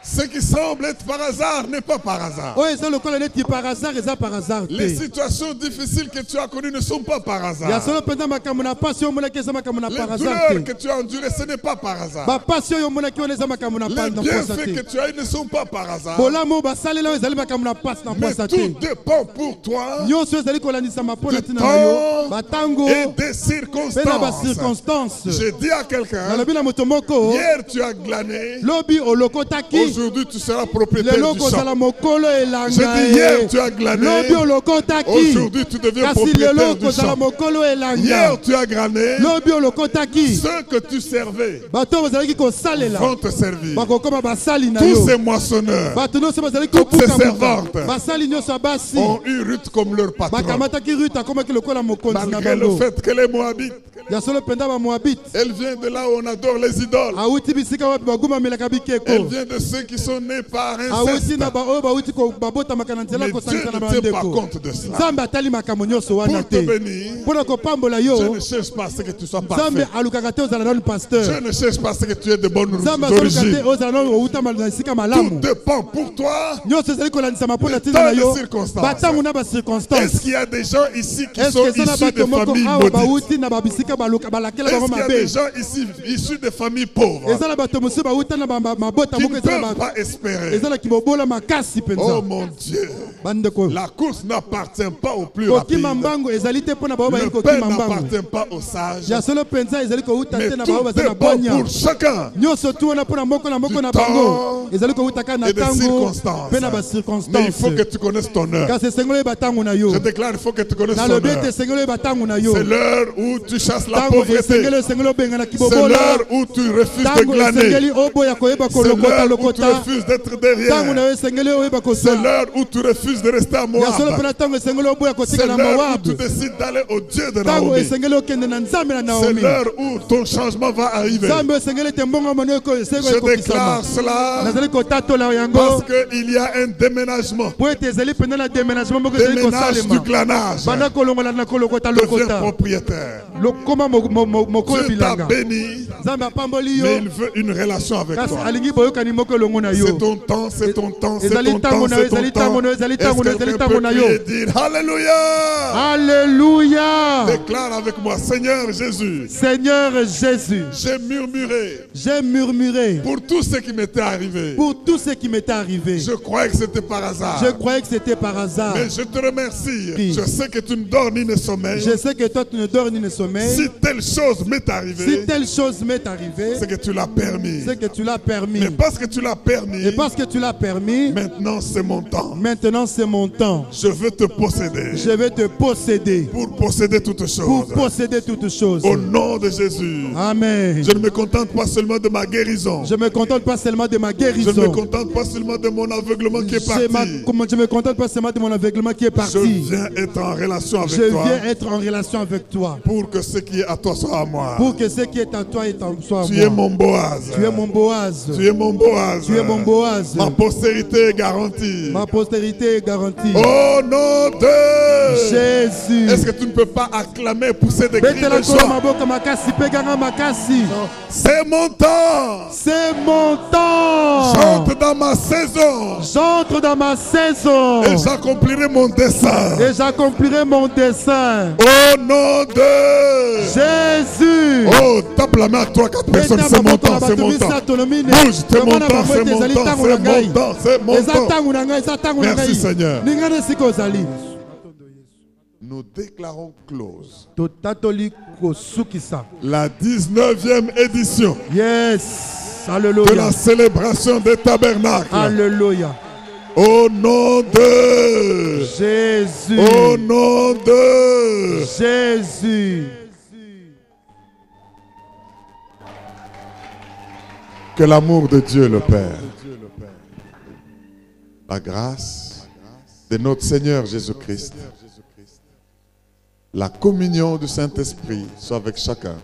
Ce qui semble être par hasard n'est pas par hasard. oyo eza lokola neti par hasard eza par hasard Les te situations difficiles que tu as connues ne sont pas par ya hasard. solo mpenza makambo na pasi oyo omonaki eza makambo na Les par hasard douleurs te que tu as endurées, ce n'est pas par hasard. bapasi oyo omonaki wana eza makambo na Les posa bienfaits que te tu as eus ne sont pas par hasard. bolamu oyo basalela oyo ezali makambo na pasi na Mais posa tout te dépend pour toi nyonso ezali kolandisama mpo na du ntina na yo temps batango et des mpe na circonstances. bacirconstance Je dis à quelqu'un, nalobi na moto moko hier tu as glané, lobi olokotaki aujourd'hui tu seras propriétaire lelo du kozala champ. mokolo Je elanga dis hier tu as glané, lobi olokotaki aujourd'hui tu deviens kasi lelo propriétaire du kozala champ. mokolo elanga Hier tu as glané, lobi olokotaki ceux que tu servais bato oyo bazalaki kosalela vont te servir. bakokoma basali na Tous yo ces moissonneurs bato nyonso bazali Toutes ces kobuka servantes basali nyonso ya basi ont eu Ruth comme leur patron. bakamataki rute akomaki lokola mokonzi na Malgré le bango fait qu'elle est moabite, ya solo mpenza bamoabite elle vient de là où on adore les idoles. awuti bisika wapi bagumamelaka Elle bikeko vient de ceux qui sont nés par awuti inceste. na baoyo bawuti babotamaka na nzela Mais Dieu kosangisa na ne tient pas bandeko compte de cela. nzambe atali makambo nyonso wana Pour te te bénir, mpo na kopambola je yo ne cherche pas à ce que tu sois nzambe parfait. alukaka te ozala nanu pasteur Je ne cherche pas à ce que tu aies de bonnes nzambe azaluka te origines. ozala nanu outa na esika Tout malamu dépend pour toi. nyonso ezali kolandisama mpo na Le ntina na temps yo des circonstances. batango na Est-ce bacirconstance qu'il y a des gens ici qui sont eske eza na issus de bato moko familles awa maudites? bauti na babisika balakela Est-ce bango qu'il y a mabe des gens ici issus de familles pauvres eza na bato mosusu bauta na mabota qui moko ne eza na peuvent pas espérer? eza na kibobola makasi Oh mpenza mon Dieu, bandeko la course n'appartient pas au plus rapide. kokima mbango ezali te mpo na bao bayeli Le pain kokima mbango n'appartient pas aux sages. ya solo mpenza ezali kouta Mais te na tout bao baza na dépend bonya pour chacun nyonso tu wana mpo na moko na Du bango temps ezali kouta kaka na et des ntango circonstances. mpe na Mais il bacirconstance faut que tu connaisses ton heure. kasi esengeli oyeba ntango na yo Je déclare, il faut que tu connaisses ton nalobi ete heure. esengeli oyeba ntango na yo C'est l'heure où tu chasses la ntango pauvreté. esengeli obenga na C'est kibobola l'heure où tu refuses de ntango glaner. esengeli oboya koyeba C'est l'heure où tu kolokota refuses d'être ntango derrière. na yo esengeli oyeba C'est kosala l'heure où tu refuses de rester à ya solo Moab. mpe na ntango esengeli oboya C'est kotika na l'heure où moabu tu décides d'aller au Dieu de ntango Naomi. esengeli okende na nzambe na C'est naomi l'heure où ton changement va arriver. nzambe esengeli ete mbongo mano esengeli Je ekokisama déclare cela nazali kotatola yango parce qu'il y a un déménagement. po ete ezali pene na déménagement moko ezali Déménage du kosalema glanage. banda kolongola na kolokota Deviens lokota propriétaire. lokoma mokolo Dieu t'a bilanga béni, nzambe apamboli mais yo il veut une relation avec kasi toi. alingi boyokani moko elongo na yo C'est ton temps, c'est ton temps, c'est ezali ton ntango temps, na yo c'est ton ezali temps. ntango na yo ezali Est-ce ntango na yo que ezali quelqu'un ntango peut na crier yo et dire Alléluia? alléluia Déclare avec moi, Seigneur Jésus, Seigneur Jésus j'ai murmuré j'ai murmuré pour tout ce qui m'était arrivé. pour tout ce qui m'était arrivé Je croyais que c'était par hasard. je croyais que c'était par hasard Mais je te remercie. Oui. Je sais que tu ne dors ni ne sommeilles. je sais que toi tu ne dors ni ne sommeilles Si telle chose m'est si arrivée, telle chose m'est arrivée c'est que tu l'as permis. c'est que tu l'as permis Mais parce que tu l'as permis, et parce que tu l'as permis maintenant c'est mon temps. maintenant c'est mon temps Je veux te posséder je vais te posséder pour posséder toutes pour choses. posséder toutes choses Au nom de Jésus. amen Je ne me contente pas seulement de ma guérison. je me contente pas seulement de ma Je guérison ne me contente pas seulement de mon aveuglement qui est parti. je me contente pas seulement de mon aveuglement qui est Je parti viens être en relation je avec toi viens être en relation avec toi pour que ce qui qui est à toi soit à moi. Pour que ce qui est à toi soit à Tu es moi. mon Boaz. Tu es mon Boaz. Tu es mon Boaz. Tu es mon Boaz. Ma postérité est garantie. Ma postérité est garantie. Au nom de Jésus. Est-ce que tu ne peux pas acclamer, pousser des cris Betela de kola joie? maboka makasi pe ganga makasi. C'est mon temps. C'est mon temps. J'entre dans ma saison. J'entre dans ma saison. Et j'accomplirai mon dessein. Et j'accomplirai mon dessein. Au nom de Jésus. Oh, tape la main à 3-4 personnes. C'est mon temps, c'est mon temps. Bouge, c'est mon temps, c'est mon temps, c'est mon temps, c'est mon temps. Merci Seigneur. Nous déclarons close la 19e édition Yes. de la Alléluia. célébration des tabernacles. Alléluia. Au nom de Jésus. Au nom de Jésus. Que l'amour de Dieu le Père, la grâce de notre Seigneur Jésus-Christ, la communion du Saint-Esprit soit avec chacun.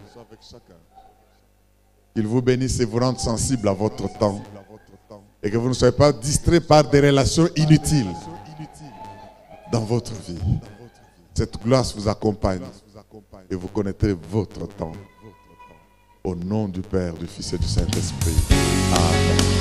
Qu'il vous bénisse et vous rende sensible à votre temps. Et que vous ne soyez pas distraits par des relations inutiles dans votre vie. Cette grâce vous accompagne et vous connaîtrez votre temps. Au nom du Père, du Fils et du Saint-Esprit. Amen.